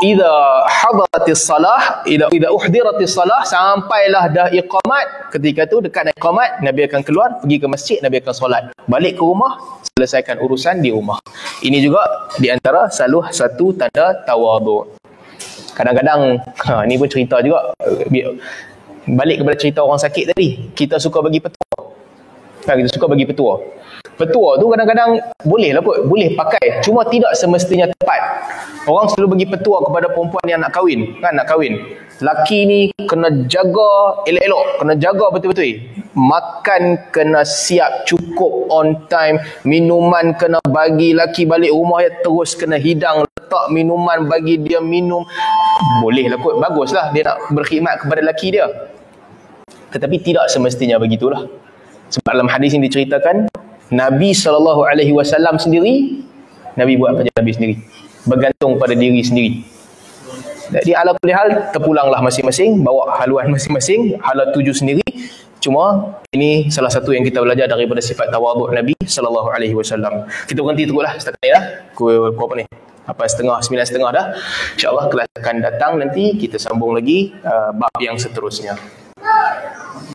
idza hadaratis salah, idza uhdiratis salah, sampailah dah iqamat, ketika tu dekat nak iqamat, Nabi akan keluar pergi ke masjid, Nabi akan solat. Balik ke rumah, selesaikan urusan di rumah. Ini juga di antara salah satu tanda tawaduk. Kadang-kadang ni pun cerita juga, balik kepada cerita orang sakit tadi, kita suka bagi petua. Kita suka bagi petua. Petua tu kadang-kadang boleh lah kot, boleh pakai, cuma tidak semestinya tepat. Orang selalu bagi petua kepada perempuan yang nak kahwin, kan, nak kahwin. Laki ni kena jaga elok-elok, kena jaga betul-betul. Makan kena siap cukup on time, minuman kena bagi laki balik rumah ya, terus kena hidang, letak minuman bagi dia minum. Boleh lah kot, bagus lah dia nak berkhidmat kepada laki dia. Tetapi tidak semestinya begitulah. Sebab dalam hadis ini diceritakan, Nabi SAW sendiri, Nabi buat kerja Nabi sendiri, bergantung pada diri sendiri. Jadi ala kulli hal, terpulanglah masing-masing, bawa haluan masing-masing, hala tuju sendiri. Cuma ini salah satu yang kita belajar daripada sifat tawaduk Nabi SAW. Kita berhenti teruklah setakat ni lah. Pukul apa ni? 8.30, 9.30 dah. InsyaAllah kelas akan datang nanti kita sambung lagi bab yang seterusnya.